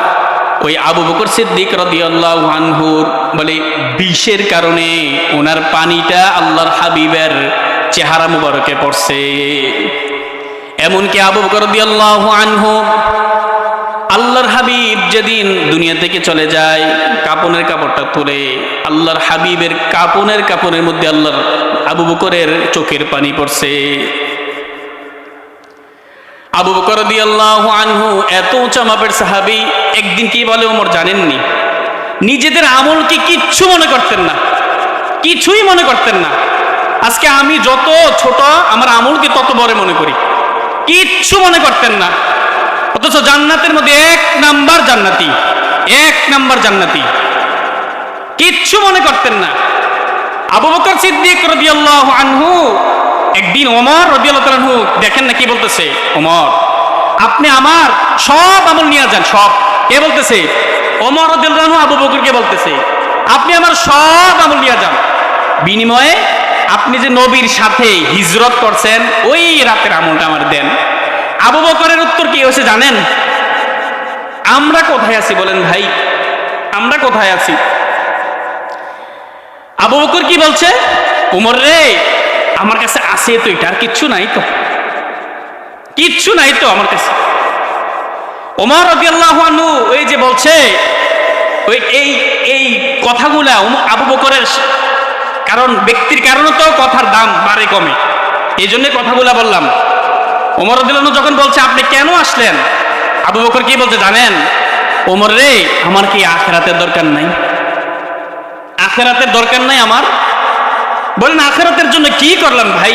ওই আবু বকর সিদ্দিক রাদিয়াল্লাহু আনহুর বলে বিষের কারণে ওনার পানিটা আল্লাহর হাবিবের চেহারা মুবারকে পড়ছে। এমনকি আবু বকর রাদিয়াল্লাহু আনহু আল্লাহর হাবিব যেদিন দুনিয়া থেকে চলে যায়, কাপনের কাপড়টা তুলে আল্লাহর হাবিবের কাপনের মধ্যে আল্লাহর আবু বকরের চোখের পানি পড়ছে। আবু বকর রাদিয়াল্লাহু আনহু এত উঁচা মাপের সাহাবী, একদিন কি বলে ওমর জানেননি? নিজেদের আমলকে কিচ্ছু মনে করতেন না, কিছুই মনে করতেন না। আজকে আমি যত ছোট, আমার আমলকে তত বড় মনে করি, কিচ্ছু মনে করতেন না। অথচ জান্নাতের মধ্যে এক নাম্বার জান্নাতি, কিচ্ছু মনে করতেন না। আবু বকর সিদ্দিক রাদিয়াল্লাহু আনহু দিন ওমর রাদিয়াল্লাহু তাআলা আনহু দেখেন না কি বলতেছে, ওমর আপনি আমার সব আমল নিয়ে যান, সব। কে বলতেছে? ওমর রাদিয়াল্লাহু আনহু আবু বকরকে বলতেছে, আপনি আমার সব আমল নিয়ে যান, বিনিময়ে আপনি যে নবীর সাথে হিজরত করছেন ওই রাতের আমলটা আমার দেন। আবু বকরের উত্তর কি হয়েছে জানেন? আমরা কোথায় আছি বলেন ভাই, আমরা কোথায় আছি? আবু বকর কি বলছে, ওমর রে আমার কাছে আছে তো এটা, আর কিচ্ছু নাই তো, কিচ্ছু নাই তো আমার কাছে। ওমর রাদিয়াল্লাহু আনহু ওই যে বলছে ওই এই কথাগুলা আবু বকরের, কারণ ব্যক্তির কারণে তো কথার দাম বাড়ে কমে, এই জন্য কথাগুলা বললাম। ওমর রাদিয়াল্লাহু আনহু যখন বলছে আপনি কেন আসলেন, আবু বকর কি বলছে জানেন? ওমর রে আমার কি আখিরাতের দরকার নাই? আখিরাতের দরকার নাই আমার? বলেন আখিরাতের জন্য কি করলাম ভাই?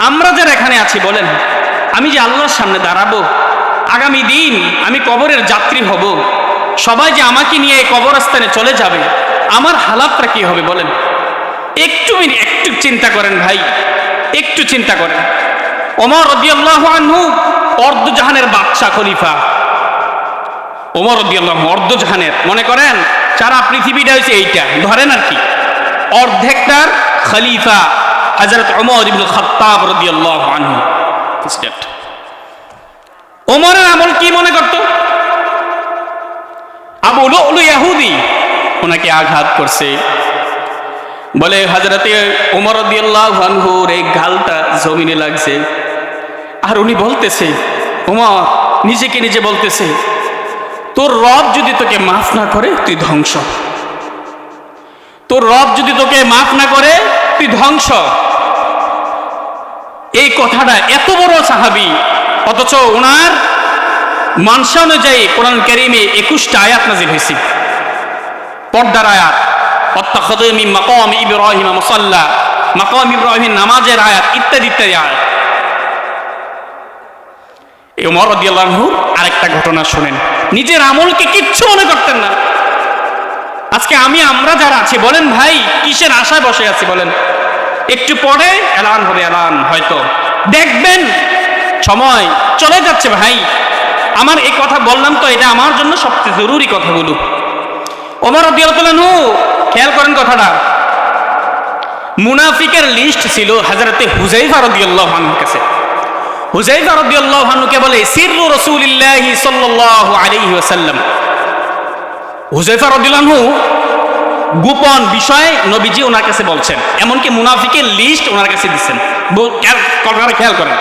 আমরা যারা এখানে আছি বলেন, আমি যে আল্লাহর সামনে দাঁড়াবো, আগামী দিন আমি কবরের যাত্রী হব, সবাই যে আমাকে নিয়ে এই কবরস্থানে চলে যাবে, আমার হালাতটা কি হবে বলেন? একটু চিন্তা করেন ভাই, একটু চিন্তা করেন। ওমর রাদিয়াল্লাহু আনহু অর্ধজাহানের বাদশা খলিফা, ওমর রাদিয়াল্লাহু আনহু অর্ধজাহানের, মনে করেন সারা পৃথিবীটা হচ্ছে এইটা ধরেন আর কি, অর্ধেকটার খলিফা হযরত ওমর ইবনে খাত্তাব রাদিয়াল্লাহু আনহু। ওমরের আমল কি মনে করত? আবু লুলু ইহুদি ওনাকে আঘাত করছে, বলে হযরতে ওমর রাদিয়াল্লাহু আনহুর এই গালটা জমিনে লাগছে, আর উনি বলতেছে, ওমর নিজেকে নিজে বলতেছে, তোর রব যদি তোকে মাফ না করে তুই ধ্বংস, তোর রব যদি তোকে মাফ না করে তুই ধ্বংস। এই কথাটা এত বড় সাহাবী, অথচ ওনার মানসা অনুযায়ী কোরআন কারীমে 21টা আয়াত নাযিল হয়েছে, পর্দার আয়াত, ওয়াত্তাখাযু মিন মাকাম ইব্রাহিম মুসাল্লা, মাকাম ইব্রাহিম নামাজের আয়াত, ইত্যাদি ইত্যাদি আয়াত। এই ওমর রাদিয়াল্লাহু আনহু আরেকটা ঘটনা শুনেন, নিজের আমলকে কিচ্ছু মনে করতেন না। আজকে আমরা যারা আছি বলেন ভাই কিসের আশায় বসে আছি বলেন? একটু পরে এলান হবে, এলান হয়তো দেখবেন সময় চলে যাচ্ছে ভাই। আমার এই কথা বললাম তো, এটা আমার জন্য সবচেয়ে জরুরি কথাগুলো। ওমর রাদিয়াল্লাহু আনহু খেয়াল করেন কথাটা, মুনাফিকের লিস্ট ছিল হযরতে হুযায়ফা রাদিয়াল্লাহু আনহুর কাছে। হুযায়ফা রাদিয়াল্লাহু আনহুকে বলে সিররু রাসূলিল্লাহি সাল্লাল্লাহু আলাইহি ওয়াসাল্লাম। হুযায়ফা রাদিয়াল্লাহু আনহু গোপন বিষয় নবীজি ওনার কাছে বলছেন, এমনকি মুনাফিকের লিস্ট ওনার কাছে দিচ্ছেন। খেয়াল করেন,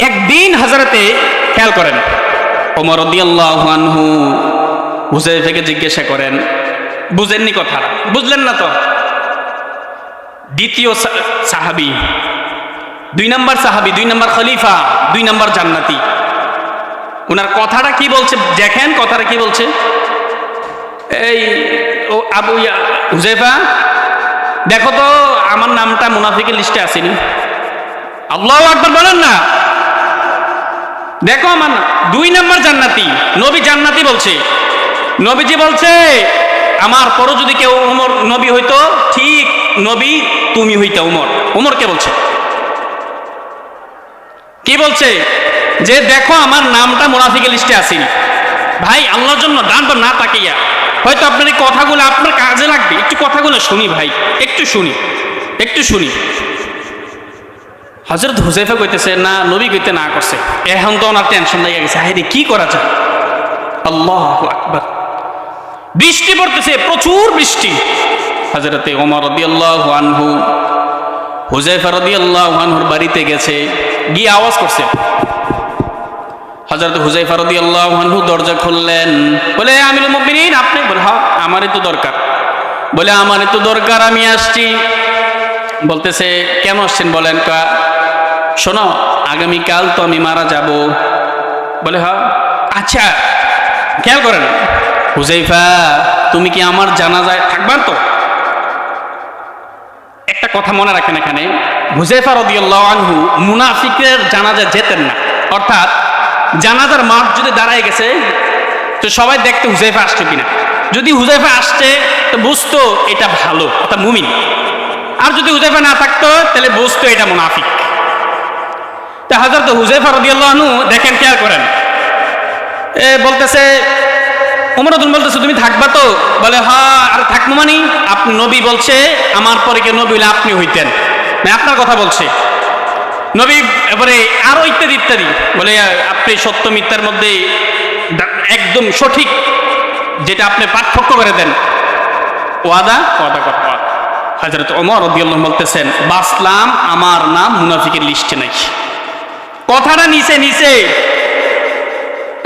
একদিন হযরতে খেয়াল করেন ওমর রাদিয়াল্লাহু আনহু হুযায়ফাকে জিজ্ঞাসা করেন, বুঝেননি কথা? বুঝলেন না তো? দ্বিতীয় সাহাবী, 2 নম্বর সাহাবী, 2 নম্বর খলিফা, 2 নম্বর জান্নাতি, ওনার কথাটা কি বলছে দেখেন, কথাটা কি বলছে? এই ও আবু হুযায়ফা দেখো তো আমার নামটা মুনাফিকের লিস্টে আসেনি। আল্লাহু আকবার বলেন না, দেখো আমার 2 নম্বর জান্নাতি, নবী জান্নাতি বলছে। নবীজি বলছে আমার পর যদি কেউ ওমর নবী হইতো, ঠিক নবী তুমি হইতা ওমর। ওমরকে বলছে, কি বলছে? যে দেখো আমার নামটা মুনাফিকের লিস্টে আসেনি। ভাই আল্লাহর জন্য ডান বা না তাকাইয়া, হয়তো আপনার এই কথাগুলো আপনার কাজে লাগবে, একটু কথাগুলো শুনি ভাই, একটু শুনি। হযরত হুযায়ফা কইতেছে না, নবী কইতে না করছে, এখন তো ওনার টেনশন লেগে গেছে, হায় রে কি করা যায়। আল্লাহু আকবার, বৃষ্টি পড়তেছে, প্রচুর বৃষ্টি। হযরতে ওমর রাদিয়াল্লাহু আনহু হুযায়ফা রাদিয়াল্লাহু আনহুর বাড়িতে গেছে, গিয়ে আওয়াজ করছে। হযরত হুযায়ফা রাদিয়াল্লাহু আনহু দরজা খুললেন, বলে আমিরুল মুমিনিন আপনি? বলে হ্যাঁ আমারই তো দরকার। বলে আমারই তো দরকার, আমি আসছি। বলতেছে কেন আসছেন বলেন? শোনো আগামীকাল তো আমি মারা যাব। বলে হ্যাঁ আচ্ছা। খেয়াল করেন, হুযায়ফা তুমি কি আমার জানাজায় থাকবা তো? একটা কথা মনে রাখেন, এখানে হুযায়ফা রাদিয়াল্লাহু আনহু মুনাফিকের জানাজায় যেতেন না, অর্থাৎ জানাজার মাঠ যদি দাঁড়ায় গেছে তো সবাই দেখতে হুযায়ফা আসছে কিনা। যদি হুযায়ফা আসছে তো বুঝতো এটা ভালো, অর্থাৎ মুমিন। আর যদি হুযায়ফা না থাকতো তাহলে বুঝতো এটা মুনাফিক। তা হযরত হুযায়ফা রাদিয়াল্লাহু আনহু দেখেন, খেয়াল করেন, বলতেছে ওমর রাদিয়াল্লাহু বলতেছে তুমি থাকবা তো? বলে হ্যাঁ। আর থাকবো মানে? আপনি নবী বলছে আমার পরে কে নবী হলে আপনি হইতেন, মানে আপনার কথা বলছে নবী। এবারে আরো ইত্যাদি ইত্যাদি বলে আপনি সত্য মিথ্যার মধ্যে একদম সঠিক যেটা আপনি পার্থক্য করে দেন, ওয়াদা ওয়াদা কর। হযরত ওমর রাদিয়াল্লাহু আনহু বলতেছেন বাসলাম আমার নাম মুনাফিকের লিস্টে নাই। কথাটা নিচে নিচে।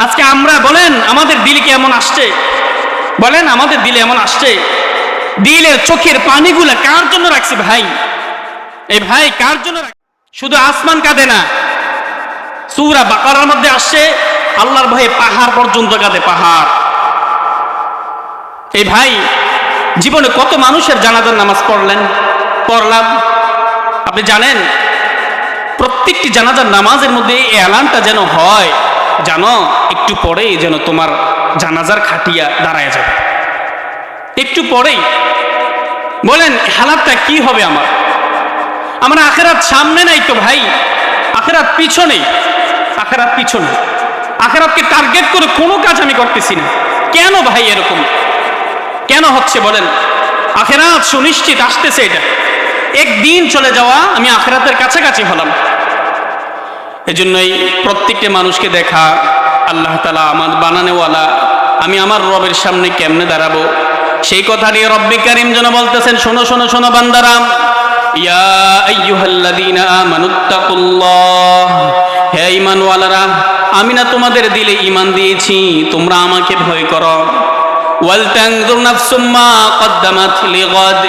আজকে আমরা বলেন আমাদের দিলে কি এমন আসছে? বলেন আমাদের দিলে এমন আসছে? দিলের চোখের পানিগুলা কার জন্য রাখছি ভাই? এই ভাই কার জন্য? শুধু আসমান কাঁদে না, সূরা বাকারার মধ্যে আসছে আল্লাহর ভয়ে পাহাড় পর্যন্ত কাঁদে, পাহাড়। এই ভাই জীবনে কত মানুষের জানাজার নামাজ পড়লাম আপনি জানেন? প্রত্যেকটি জানাজার নামাজের মধ্যে এই এলানটা যেন হয়, জানো একটু পরেই যেন তোমার জানাজার খাটিয়া দাঁড়ায় যাবে, একটু পরেই। বলেন হালাতটা কি হবে আমার আখেরাত সামনে নাই তো ভাই, আখেরাত পিছনে, আখেরাত পিছনে। আখেরাতকে টার্গেট করে কোনো কাজ আমি করতেছি না। কেন ভাই এরকম কেন হচ্ছে বলেন? আখেরাত সুনিশ্চিত আসতেছে, এটা একদিন চলে যাওয়া, আমি আখেরাতের কাছাকাছি হলাম। এজন্যই প্রত্যেকটা মানুষকে দেখা আল্লাহ তাআলা আমার বানানেওয়ালা, আমি আমার রবের সামনে কেমনে দাঁড়াবো সেই কথা নিয়ে রব্বে কারীম যেন বলতেছেন, শোনো শোনো শোনো বান্দারা, ইয়া আইয়ুহাল্লাযীনা আমানুত্তাকুল্লাহ, হে ঈমানওয়ালারা আমি না তোমাদের দিলে ঈমান দিয়েছি, তোমরা আমাকে ভয় করো। ওয়ালতানজুর নাফসুম মা কদ্দামাত লিগাদ,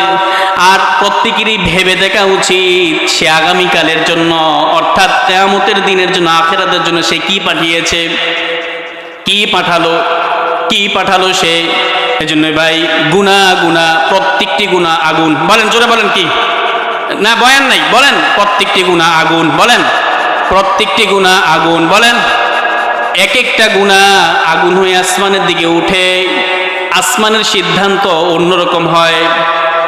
আর প্রত্যেকেরই ভেবে দেখা উচিত সে আগামীকালের জন্য, অর্থাৎ কিয়ামতের দিনের জন্য, আখিরাতের জন্য সে কি পাঠিয়েছে, কি পাঠালো সে। এজন্য ভাই গুনাহ প্রত্যেকটি গুনাহ আগুন। বলেন জোরে বলেন, কি না বয়ান নাই? বলেন প্রত্যেকটি গুনাহ আগুন। বলেন প্রত্যেকটি গুনাহ আগুন। বলেন এক একটা গুনাহ আগুন হয়ে আসমানের দিকে উঠে, আসমানের সিদ্ধান্ত অন্যরকম হয়।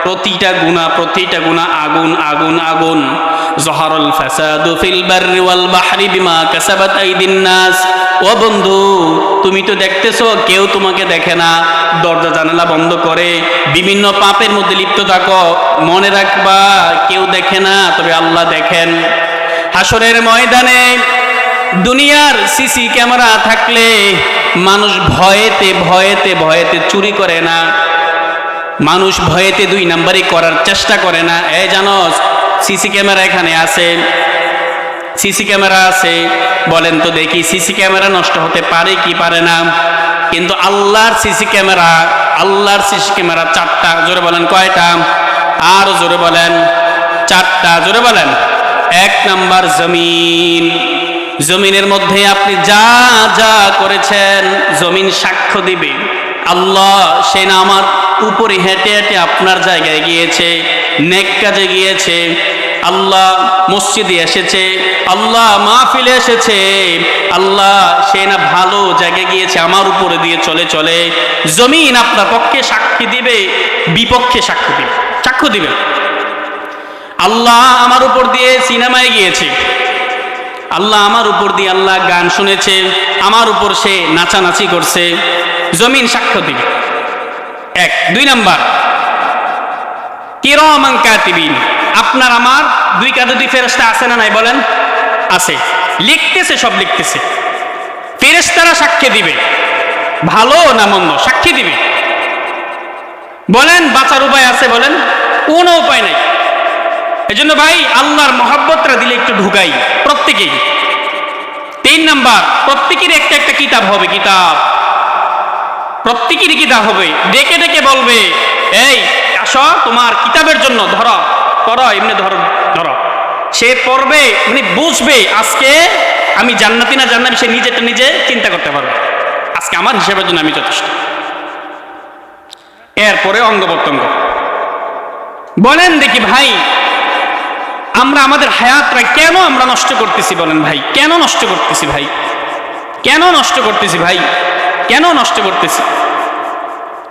প্রতিটা গুনাহ আগুন আগুন আগুন। জহারুল ফাসাদু ফিল বাররি ওয়াল বাহরি বিমা কাসাবাত আইদিন নাস। ও বন্ধু তুমি তো দেখতেছো, কেউ তোমাকে দেখে না, দরজা জানালা বন্ধ করে বিভিন্ন পাপের মধ্যে লিপ্ত থাকো। মনে রাখবা কেউ দেখে না, তবে আল্লাহ দেখেন। হাসরের ময়দানে দুনিয়ার সিসি ক্যামেরা থাকলে মানুষ ভয়েতে চুরি করে না, মানুষ ভয়েতে 2 নাম্বারই করার চেষ্টা করে না। এই জানো সিসি ক্যামেরা এখানে আছে, সিসি ক্যামেরা আছে, বলেন তো দেখি সিসি ক্যামেরা নষ্ট হতে পারে কি পারে না? কিন্তু আল্লাহর সিসি ক্যামেরা 4টা। জোরে বলেন কয়টা? আরো জোরে বলেন 4টা। জোরে বলেন। 1 নাম্বার জমিনের মধ্যে আপনি যা যা করেছেন জমিন সাক্ষ্য দিবে। আল্লাহ সে না আমার উপরে হেঁটে হেঁটে আপনার জায়গায় গিয়েছে, নেক কাজে গিয়েছে, আল্লাহ মসজিদে এসেছে, আল্লাহ মাহফিলে এসেছে, আল্লাহ সে না ভালো জায়গায় গিয়েছে, আমার উপরে দিয়ে চলে। জমিন আপনার পক্ষে সাক্ষী দিবে, বিপক্ষে সাক্ষ্য দিবে। আল্লাহ আমার উপর দিয়ে সিনেমায় গিয়েছে, আল্লাহ আমার উপর দিয়ে আল্লাহ গান শুনেছে, আমার উপর সে নাচানাচি করছে, জমিন সাক্ষ্য দিবে। 1। 2 নাম্বার কিরামান কাতিবিন, আপনার আমার 2 কাঁধে ফেরেশতা আছে না নাই? বলেন আছে, লিখতেছে, সব লিখতেছে। ফেরেশতারা সাক্ষী দিবে, ভালো না মন্দ সাক্ষী দিবে। বলেন বাঁচার উপায় আছে? বলেন কোনো উপায় নাই। এজন্য ভাই আল্লাহর মহব্বতটা দিলে একটু ঢুকাই প্রত্যেকেই। 3 নাম্বার প্রত্যেকের একটা কিতাব হবে, প্রত্যেকেরই কিতাব হবে। ডেকে ডেকে বলবে এই আসো তোমার কিতাবের জন্য ধরো এমনি ধরো। সে পড়বে, মানে বুঝবে আজকে আমি জান্নাতি না জান্নাতি, সে নিজেরটা নিজে চিন্তা করতে পারবে, আজকে আমার হিসাবের জন্য আমি যথেষ্ট। এরপরে অঙ্গ প্রত্যঙ্গ। বলেন দেখি ভাই আমরা আমাদের হায়াতটা কেন আমরা নষ্ট করতেছি? বলেন ভাই কেন নষ্ট করতেছি?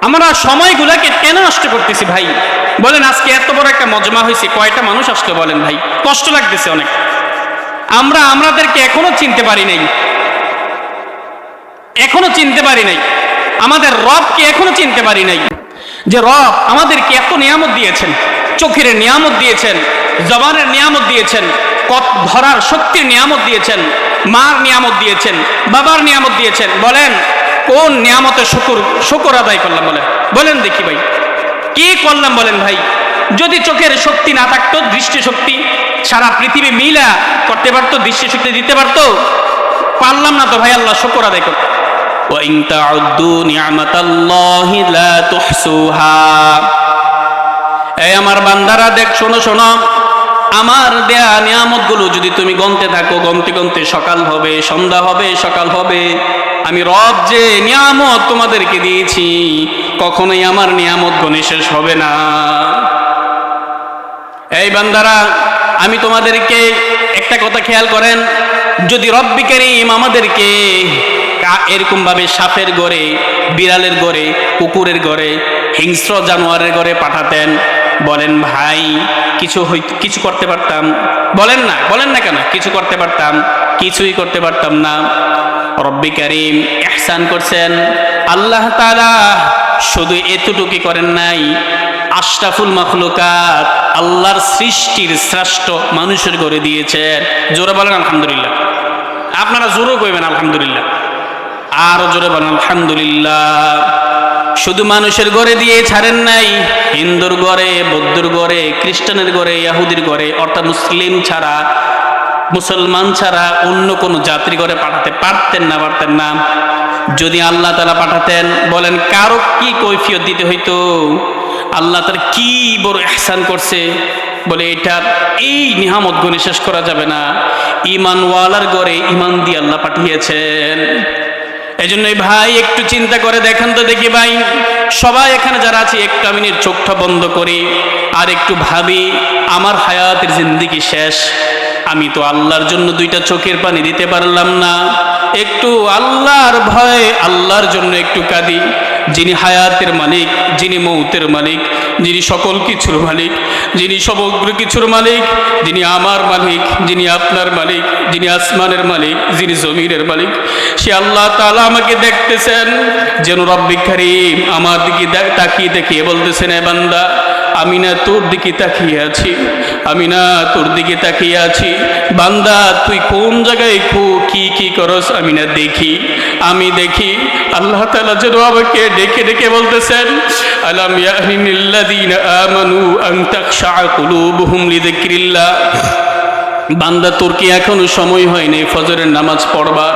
আমরা সময়গুলাকে কেন নষ্ট করতেছি ভাই? বলেন, আজকে এত বড় একটা মজমা হয়েছে, কয়টা মানুষ আসলে বলেন ভাই? কষ্ট লাগতেছে অনেক। আমরা আমাদেরকে এখনো চিনতে পারি নাই, এখনো চিনতে পারি নাই, আমাদের রবকে এখনো চিনতে পারি নাই, যে রব আমাদেরকে এত নিয়ামত দিয়েছেন, চোখের নিয়ামত দিয়েছেন, জবানের নিয়ামত দিয়েছেন, ধরার শক্তির নিয়ামত দিয়েছেন, মার নিয়ামত দিয়েছেন, বাবার নিয়ামত দিয়েছেন। বলেন কোন নিয়ামতের শুকর আদায় করলাম? বলেন বলেন দেখি ভাই, কি করলাম বলেন ভাই? যদি চোখের শক্তি না থাকতো, দৃষ্টি শক্তি সারা পৃথিবী মিলা করতে পারতো, দৃষ্টি শক্তি দিতে পারতো? পারলাম না তো ভাই, আল্লাহ শুকর আদায় করতো। وَإِن تَعُدُّوا نِعْمَةَ اللَّهِ لَا تُحْصُوهَا। এই আমার বান্দারা দেখ, শোনো শোনো, আমার দেয়া নিয়ামতগুলো যদি তুমি গনতে থাকো, গনতে গনতে সকাল হবে, সন্ধ্যা হবে, সকাল হবে। আমি রব যে নিয়ামত তোমাদেরকে দিয়েছি, কখনোই আমার নিয়ামত গনে শেষ হবে না। এই বান্দারা, আমি তোমাদেরকে একটা কথা খেয়াল করেন, যদি রব্বি কারীম আমাদেরকে এরকম ভাবে সাপের ঘরে, বিড়ালের ঘরে, কুকুরের ঘরে, হিংস্র জানোয়ারের ঘরে পাঠাতেন, বলেন ভাই কিছু করতে পারতাম? বলেন না, বলেন না কেন? কিছু করতে পারতাম? কিছুই করতে পারতাম না। রব্বি কারীম ইহসান করছেন। আল্লাহ তাআলা শুধু এতটুকু করেন নাই, আশরাফুল মাখলুকাত, আল্লাহর সৃষ্টির শ্রেষ্ঠ মানুষের ঘরে দিয়েছেন। জোরে বলেন আলহামদুলিল্লাহ। আপনারা জোরে কইবেন আলহামদুলিল্লাহ, আরো জোরে বলেন আলহামদুলিল্লাহ। শুধু মানুষের ঘরে দিয়ে ছাড়েন নাই, হিন্দুর ঘরে, বৌদ্ধর ঘরে, খ্রিস্টানের ঘরে, ইহুদির ঘরে, অর্থাৎ মুসলিম ছাড়া, মুসলমান ছাড়া অন্য কোনো জাতির ঘরে পাঠাতে পারতেন না? পারতেন না? যদি আল্লাহ তাআলা পাঠাতেন, বলেন কারো কি কৈফিয়ত দিতে হইতো? আল্লাহ তাআলা কি বড় ইহসান করছে, বলে এটার এই নিয়ামত গুণে শেষ করা যাবে না। ঈমানওয়ালার ঘরে ঈমান দিয়ে আল্লাহ পাঠিয়েছেন। এজন্যই ভাই একটু চিন্তা করে দেখেন তো দেখি ভাই, সবাই এখানে যারা আছে একটু মিনিট চোখটা বন্ধ করি আর একটু ভাবি, আমার হায়াতের জিন্দেগি শেষ, আমি তো আল্লাহর জন্য দুইটা চোখের পানি দিতে পারলাম না। একটু আল্লাহর ভয়ে আল্লাহর জন্য একটু কাঁদি, যিনি হায়াতের মালিক, যিনি মৌতের মালিক, যিনি সকল কিছুর মালিক, যিনি সমগ্র কিছুর মালিক, যিনি আমার মালিক, যিনি আপনার মালিক, যিনি আসমানের মালিক, যিনি জমিনের মালিক, সে আল্লাহ তাআলা আমাকে দেখতেছেন। যেন রব্বি কারীম আমার দিকে তাকিয়ে দেখিয়ে বলতেছেন, এ বান্দা, আমি না তোর দিকে তাকিয়ে আছি, আমি না তোর দিকে তাকিয়ে আছি, বান্দা তুই কোন জায়গায় কি কি করস আমি না দেখি, আমি দেখি। আল্লাহ তাআলা যেন আমাকে ডেকে ডেকে বলতেছেন, আলাম ইয়াহনিল্লাযীনা আমানু আন তাখশা কুলুবুহুম লিযিকরিল্লাহ। বান্দা তোর কি এখনো সময় হয়নি ফজরের নামাজ পড়বার?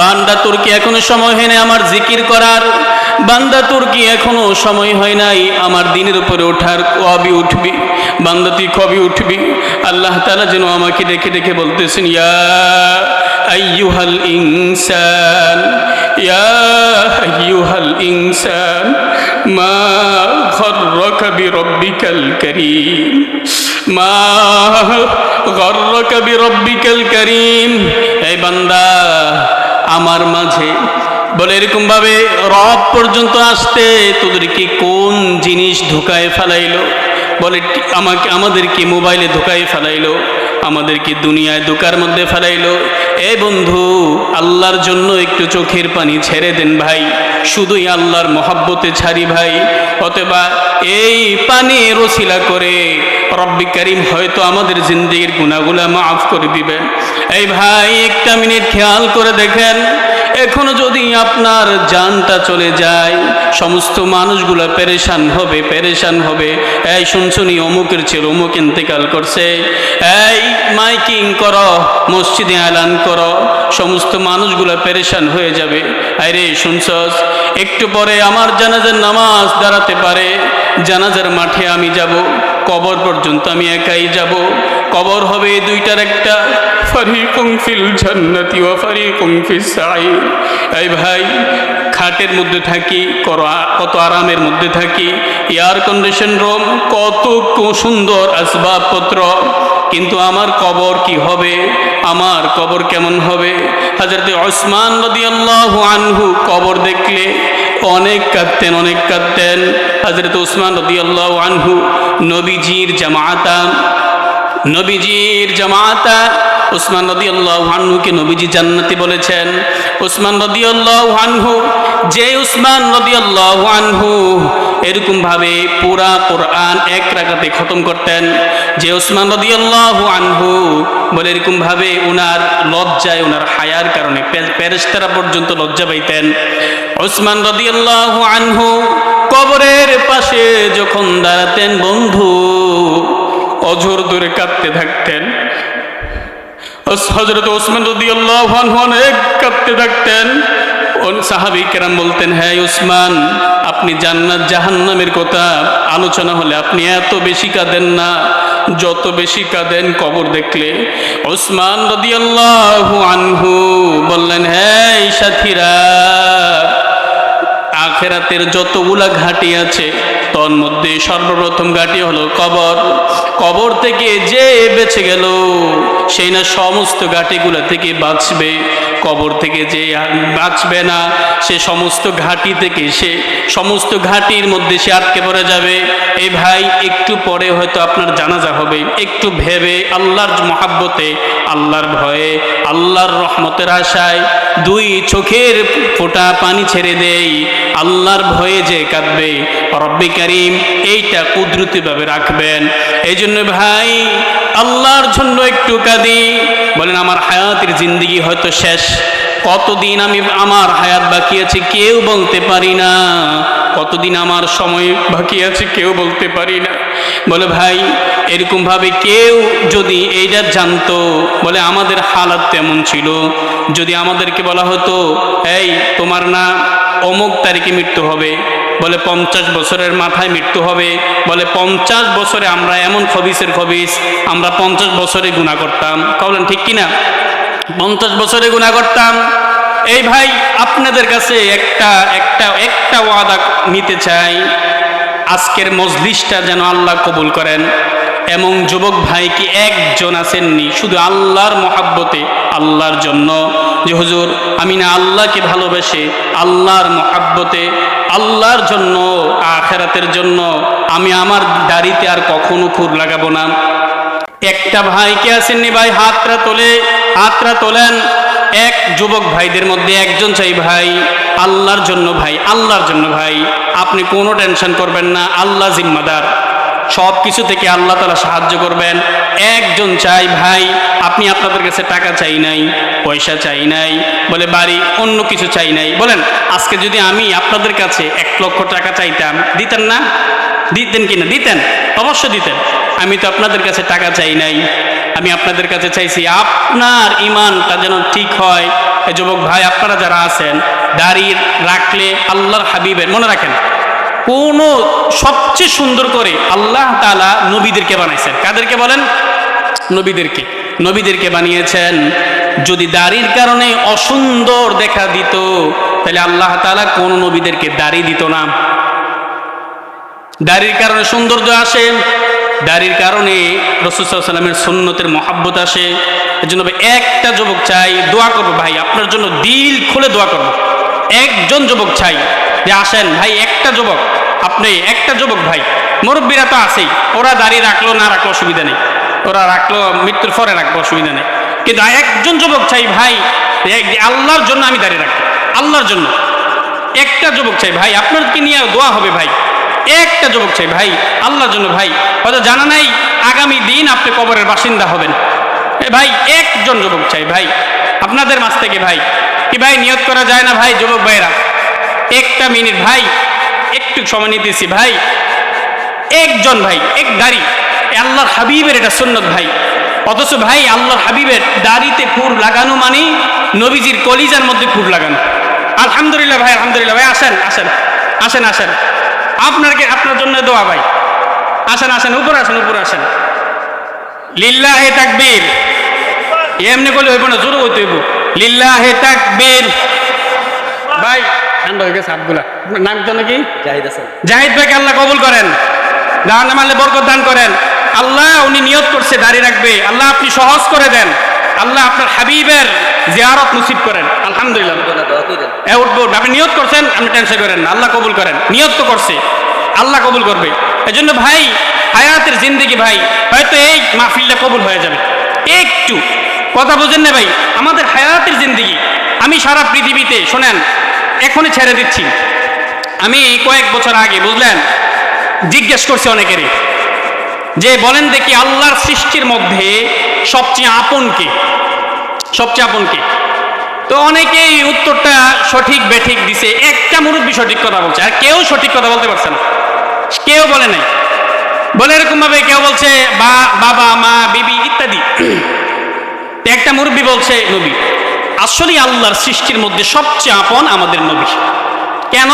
বান্দা তোর কি এখনো সময় হয়নি আমার জিকির করার? বান্দা তোর কি এখনো সময় হয় নাই আমার দিনের উপরে ওঠার? কবে উঠবি বান্দা, তুই কবে উঠবি? আল্লাহ তাআলা যেন আমাকে ডেকে ডেকে বলতেছেন, ইয়া আইয়ুহাল ইনসান, ইয়া আইয়ুহাল ইনসান, মা গররাকা বিরব্বিকাল কারীম, মা গররাকা বিরব্বিকাল কারীম। এই বান্দা, আমার মাঝে, বলে এরকম ভাবে রব পর্যন্ত আসতে তোদেরকে কোন জিনিস ধোকায় ফেলাইলো? বলে আমাদেরকে মোবাইলে ধোকায় ফেলাইলো, আমাদেরকে দুনিয়ায় ধোকার মধ্যে ফেলাইলো। এ বন্ধু, আল্লাহর জন্য একটু চোখের পানি ছেড়ে দেন ভাই, শুধুই আল্লাহর মহব্বতে ছাড়ি ভাই। অথবা এই পানির ওসিলা করে রব্বি কারীম হয়তো আমাদের জিন্দেগির গুনাহগুলো মাফ করে দিবেন। এই ভাই একটা মিনিট খেয়াল করে দেখেন, এখনো যদি আপনার জানটা চলে যায়, সমস্ত মানুষগুলো পেরেশান হবে, পেরেশান হবে। এই শুনছুনি অমুকের ছেলে অমুক ইন্তেকাল করছে, এই মাইকিং করো, মসজিদে এলান করো, সমস্ত মানুষগুলো পেরেশান হয়ে যাবে। আরে শুনছস, একটু পরে আমার জানাজার নামাজ দাঁড়াতে পারে, জানাজার মাঠে আমি যাব, কবর পর্যন্ত আমি একাই যাব। কবর হবে দুইটার একটা, ফারিকুম ফিল জান্নাতি ওয়া ফারিকুম ফিস সাঈর। এই ভাই, খাটের মধ্যে থাকি, কত আরামের মধ্যে থাকি, এয়ার কন্ডিশন রুম, কত সুন্দর আসবাবপত্র, কিন্তু আমার কবর কি হবে? আমার কবর কেমন হবে? হযরত ওসমান রাদিয়াল্লাহু আনহু কবর দেখলে অনেক কাঁদতেন। হযরত উসমান রাদিয়াল্লাহু আনহু নবীজির জামাতা উসমান রাদিয়াল্লাহু আনহুকে নবীজি জান্নাতি বলেছেন। উসমান রাদিয়াল্লাহু আনহু, যে উসমান রাদিয়াল্লাহু আনহু এরকম ভাবে পুরা কোরআন এক রাকাতে খতম করতেন, যে উসমান রাদিয়াল্লাহু আনহু বলে এরকম ভাবে ওনার লজ্জায়, ওনার হায়ার কারণে ফেরেশতারা পর্যন্ত লজ্জা পাইতেন। উসমান রাদিয়াল্লাহু আনহু কবরের পাশে যখন দাঁড়াতেন বন্ধু, অঝোর ধরে কাঁদতে থাকতেন। হযরত উসমান রাদিয়াল্লাহু আনহু অনেক কাঁদতে থাকতেন। সাহাবী কেরাম বলতেন, হ্যাঁ উসমান, আপনি জান্নাত জাহান্নামের কথা আলোচনা হলে আপনি এত বেশি কাঁদেন না, যত বেশি কাঁদেন কবর দেখলে। উসমান রাদিয়াল্লাহু আনহু বললেন, হ্যাঁ সাথীরা, আখিরাতের যতগুলা ঘাটি আছে তোর মধ্যে সর্বপ্রথম ঘাটি হলো কবর। কবর থেকে যে বেঁচে গেল সেই না সমস্ত ঘাটিগুলা থেকে বাঁচবে। কবর থেকে যে বাঁচবে না সে সমস্ত ঘাটি থেকে, সে সমস্ত ঘাটির মধ্যে সে আটকে পড়ে যাবে। এই ভাই, একটু পরে হয়তো আপনার জানাজা হবে, একটু ভেবে আল্লাহর মহাব্বতে, আল্লাহর ভয়ে, আল্লাহর রহমতের আশায় দুই চোখের ফোঁটা পানি ছেড়ে দেই, আল্লাহর ভয়ে যে কাঁদবে, রব্বে কারীম এইটা কুদরতিভাবে রাখবেন। এই জন্য ভাই, আল্লাহর জন্য একটু কাঁদি। বলেন, আমার হায়াতের জিন্দেগি হয়তো শেষ, কতদিন আমি আমার হায়াত বাকি আছে কেউ বলতে পারি না, কতদিন আমার সময় বাকি আছে কেউ বলতে পারি না। বলে ভাই, এরকম ভাবে কেউ যদি এইটা জানতো, বলে আমাদের হালাত তেমন ছিল, যদি আমাদেরকে বলা হতো, এই তোমার না অমুক তারিখে মৃত্যু হবে, বলে 50 বছরের মাথায় মৃত্যু হবে, বলে 50 বছরে আমরা এমন খবিসের খবিস, আমরা 50 বছরে গুনাহ করতাম। বলেন ঠিক কিনা? 50 বছরে গুনাহ করতাম। এই ভাই, আপনাদের কাছে একটা ওয়াদা নিতে চাই, আজকের মজলিসটা যেন আল্লাহ কবুল করেন। এমন যুবক ভাই কি একজন আছেননি শুধু আল্লাহর মহাব্বতে, আল্লাহর জন্য, যে হুজুর আমি না আল্লাহকে ভালোবেসে, আল্লাহর মহাব্বতে, আল্লাহর জন্য, আখিরাতের জন্য আমি আমার দাড়িতে আর কখনো খুর লাগাবো না। একটা ভাই কে আসেননি ভাই? হাতরা তোলেন। এক যুবক ভাইদের মধ্যে একজন চাই ভাই, আল্লাহর জন্য ভাই, আল্লাহর জন্য ভাই, আপনি কোনো টেনশন করবেন না, আল্লাহ জিম্মাদার, সব কিছু থেকে আল্লাহ তাআলা সাহায্য করবেন। একজন চাই ভাই, আপনি আপনাদের কাছে টাকা চাই নাই, পয়সা চাই নাই, বলে বাড়ি অন্য কিছু চাই নাই। বলেন, আজকে যদি আমি আপনাদের কাছে 1 লক্ষ টাকা চাইতাম, দিতেন না? দিতেন কিনা? দিতেন, অবশ্য দিতেন। আমি তো আপনাদের কাছে টাকা চাই নাই, আমি আপনাদের কাছে চাইছি আপনার ইমানটা যেন ঠিক হয়। এই যুবক ভাই, আপনারা যারা আছেন, দাড়ি রাখলে আল্লাহর হাবিবের, মনে রাখেন, কোনো সবচেয়ে সুন্দর করে আল্লাহ তাআলা নবীদেরকে বানাইছেন। কাদেরকে বলেন? নবীদেরকে বানিয়েছেন। যদি দাড়ির কারণে অসুন্দর দেখা দিত, তাহলে আল্লাহ তাআলা কোন নবীদেরকে দাড়ি দিত না। দাড়ির কারণে সৌন্দর্য আসে, দাড়ির কারণে রাসূল সাল্লাল্লাহু আলাইহি ওয়াসাল্লামের সুন্নতের মহব্বত আসে। এজন্য একটা যুবক চাই, দোয়া করবো ভাই, আপনার জন্য দিল খুলে দোয়া করবো। একজন যুবক চাই যে আসেন ভাই, একটা যুবক, আপনি একটা যুবক ভাই, মুরব্বীরা তো আছেই, ওরা দাড়ি রাখলো না রাখলো অসুবিধা নেই, ওরা রাখলো মৃত্যুর পরে রাখবো অসুবিধা নেই, কিন্তু একজন যুবক চাই ভাই, আল্লাহর জন্য আমি দাড়ি রাখবো, আল্লাহর জন্য। একটা যুবক চাই ভাই, আপনাদেরকে নিয়ে দোয়া হবে ভাই। একটা যুবক চাই ভাই, আল্লাহর জন্য ভাই, হয়তো জানা নাই আগামী দিন আপনি কবরের বাসিন্দা হবেন। ভাই একজন যুবক চাই ভাই, আপনাদের মাঝ থেকে ভাই, কি ভাই নিয়ত করা যায় না ভাই? যুবক ভাইরা, একটা মিনিট ভাই, একটু সময় নিতেছি ভাই, একজন ভাই, এক দাড়ি, আল্লাহর হাবিবের এটা সুন্নত ভাই। অথচ ভাই, আল্লাহর হাবিবের দাড়িতে খুর লাগানো মানে নবীজির কলিজার মধ্যে খুর লাগানো। আলহামদুলিল্লাহ ভাই, আলহামদুলিল্লাহ ভাই, আসেন আসেন আসেন আসেন, আপনার জন্য দোয়া ভাই, আসেন আসেন, উপরে আসেন, উপরে আসেন। লিল্লাহে তাকবীর, এমনি করলে হইব না, জোরে হইতে হইব। লিল্লাহে তাকবীর। ভাই ঠান্ডা হয়ে গেছে হাতগুলা। নাম তো নাকি জাহিদ ভাইকে আল্লাহ কবুল করেন, দান আমালে বরকত দান করেন। আল্লাহ উনি নিয়ত করছে দাড়ি রাখবে, আল্লাহ আপনি সহজ করে দেন, আল্লাহ আপনার হাবিবের জিয়ারত নসিব করেন। আলহামদুলিল্লাহ। উঠবো, আপনি নিয়ত করছেন, আপনি টেনশন করেন না, আল্লাহ কবুল করেন। নিয়ত তো করছে, আল্লাহ কবুল করবে। এই জন্য ভাই হায়াতের জিন্দেগি ভাই হয়তো এই মাহফিলটা কবুল হয়ে যাবে। একটু কথা বুঝেন না ভাই, আমাদের হায়াতের জিন্দেগি আমি সারা পৃথিবীতে শোনেন এখনই ছেড়ে দিচ্ছি। আমি কয়েক বছর আগে বুঝলেন জিজ্ঞেস করছি অনেকেরই যে বলেন দেখি আল্লাহর সৃষ্টির মধ্যে সবচেয়ে আপন কে, সবচেয়ে আপন কে? তো অনেকেই উত্তরটা সঠিক বেঠিক দিছে। একটা মুরব্বী সঠিক কথা বলছে, আর কেউ সঠিক কথা বলতে পারছে না, কেউ বলে নাই। বলে এরকম ভাবে কেউ বলছে বাবা মা বিবি ইত্যাদি। একটা মুরব্বী বলছে নবী। আসলে আল্লাহর সৃষ্টির মধ্যে সবচেয়ে আপন আমাদের নবী। কেন?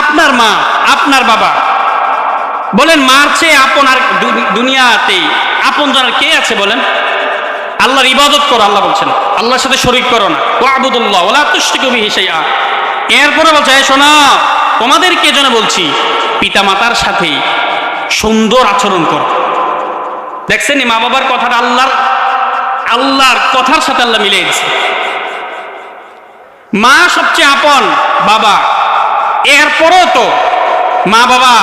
আপনার মা আপনার বাবা, বলেন মার চেয়ে আপন আর দুনিয়াতে আপন জানার কে আছে বলেন? আল্লাহর ইবাদত করো, আল্লাহ বলছেন আল্লাহর সাথে শরীক করো না, ওয়াবুদুল্লাহ ওয়ালা তুশরিকু বিহি শাইআ। এরপরে বলছে শোনো তোমাদেরকে যেন বলছি পিতামাতার সাথে সুন্দর আচরণ করো। দেখছেন মা বাবার কথাটা আল্লাহর কথার সাথে আল্লাহ মিলিয়ে দিচ্ছে। মা সবচেয়ে আপন, বাবা। এরপরেও তো মা বাবা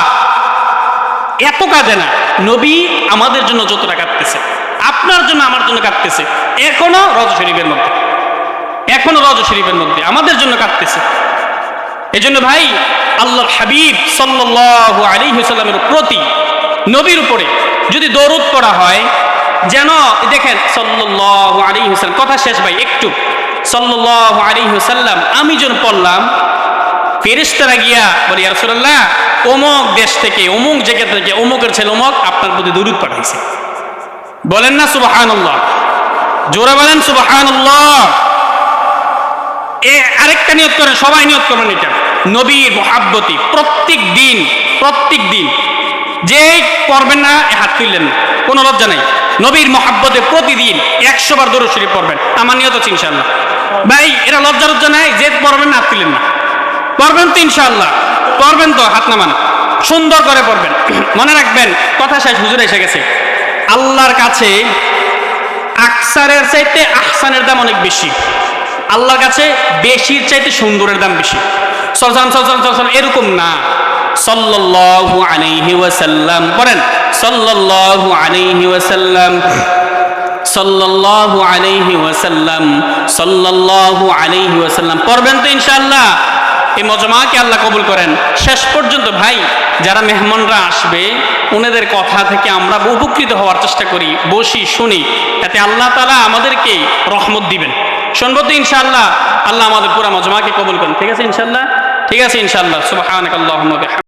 এত কাঁদে না, নবী আমাদের জন্য যতটা কাঁদতেছে, আপনার জন্য আমার জন্য কাঁদতেছে, এখনো রওজা শরীফের মধ্যে, এখনো রওজা শরীফের মধ্যে আমাদের জন্য কাঁদতেছে। এজন্য ভাই আল্লাহর হাবিব সাল্লাল্লাহু আলাইহি ওয়াসাল্লামের প্রতি, নবীর উপরে যদি দরুদ পড়া হয়, যেন দেখেন সাল্লাল্লাহু আলাইহি ওয়াসাল্লাম, কথা শেষ ভাই একটু, সাল্লাল্লাহু আলাইহি ওয়াসাল্লাম আমি যখন পড়লাম, ফেরেশতারা গিয়া বলে ইয়া রাসূলুল্লাহ অমুক দেশ থেকে অমুক জায়গা থেকে অমুকের ছেলে অমুক আপনার প্রতি দরুদ পাঠাইছে। বলেন না সুবহানাল্লাহ, জোরে বলেন সুবহানাল্লাহ। আরেকটা নিয়ত করেন, সবাই নিয়ত করবেন এটা, নবীর মুহাব্বতি প্রত্যেক দিন যে পড়বেন না হাত তুললেন না, কোনো লজ্জা নাই। নবীর মুহাব্বতে প্রতিদিন 100 বার দরুদ শরীফ পড়বেন, আমার নিয়ত আছে ইনশাআল্লাহ। ভাই এরা লজ্জা নাই, যে পড়বেন না হাত তুললেন না, পড়বেন তো ইনশাআল্লাহ, পড়বেন তো, হাত নামান, সুন্দর করে পড়বেন। মনে রাখবেন কথা শেষ, হুজুর এসে গেছে। আল্লাহর কাছে আকসারের চাইতে আহসানের দাম অনেক বেশি, আল্লাহর কাছে বেশির চাইতে সুন্দরের দাম বেশি। সলসান এরকম না, সাল্লাল্লাহু আলাইহি ওয়াসাল্লাম পড়েন, সাল্লাল্লাহু আলাইহি ওয়াসাল্লাম, সাল্লাল্লাহু আলাইহি ওয়াসাল্লাম, সাল্লাল্লাহু আলাইহি ওয়াসাল্লাম পড়বেন তো ইনশাআল্লাহ। এই মজমাকে আল্লাহ কবুল করেন। শেষ পর্যন্ত ভাই যারা মেহমানরা আসবে ওনাদের কথা থেকে আমরা উপকৃত হওয়ার চেষ্টা করি, বসি শুনি, এতে আল্লাহ তাআলা আমাদেরকে রহমত দিবেন। শুনবো তো ইনশাআল্লাহ। আল্লাহ আমাদের পুরা মজমাকে কবুল করেন। ঠিক আছে ইনশাআল্লাহ, ঠিক আছে ইনশাআল্লাহ। সুবহানাকাল্লাহুম্মা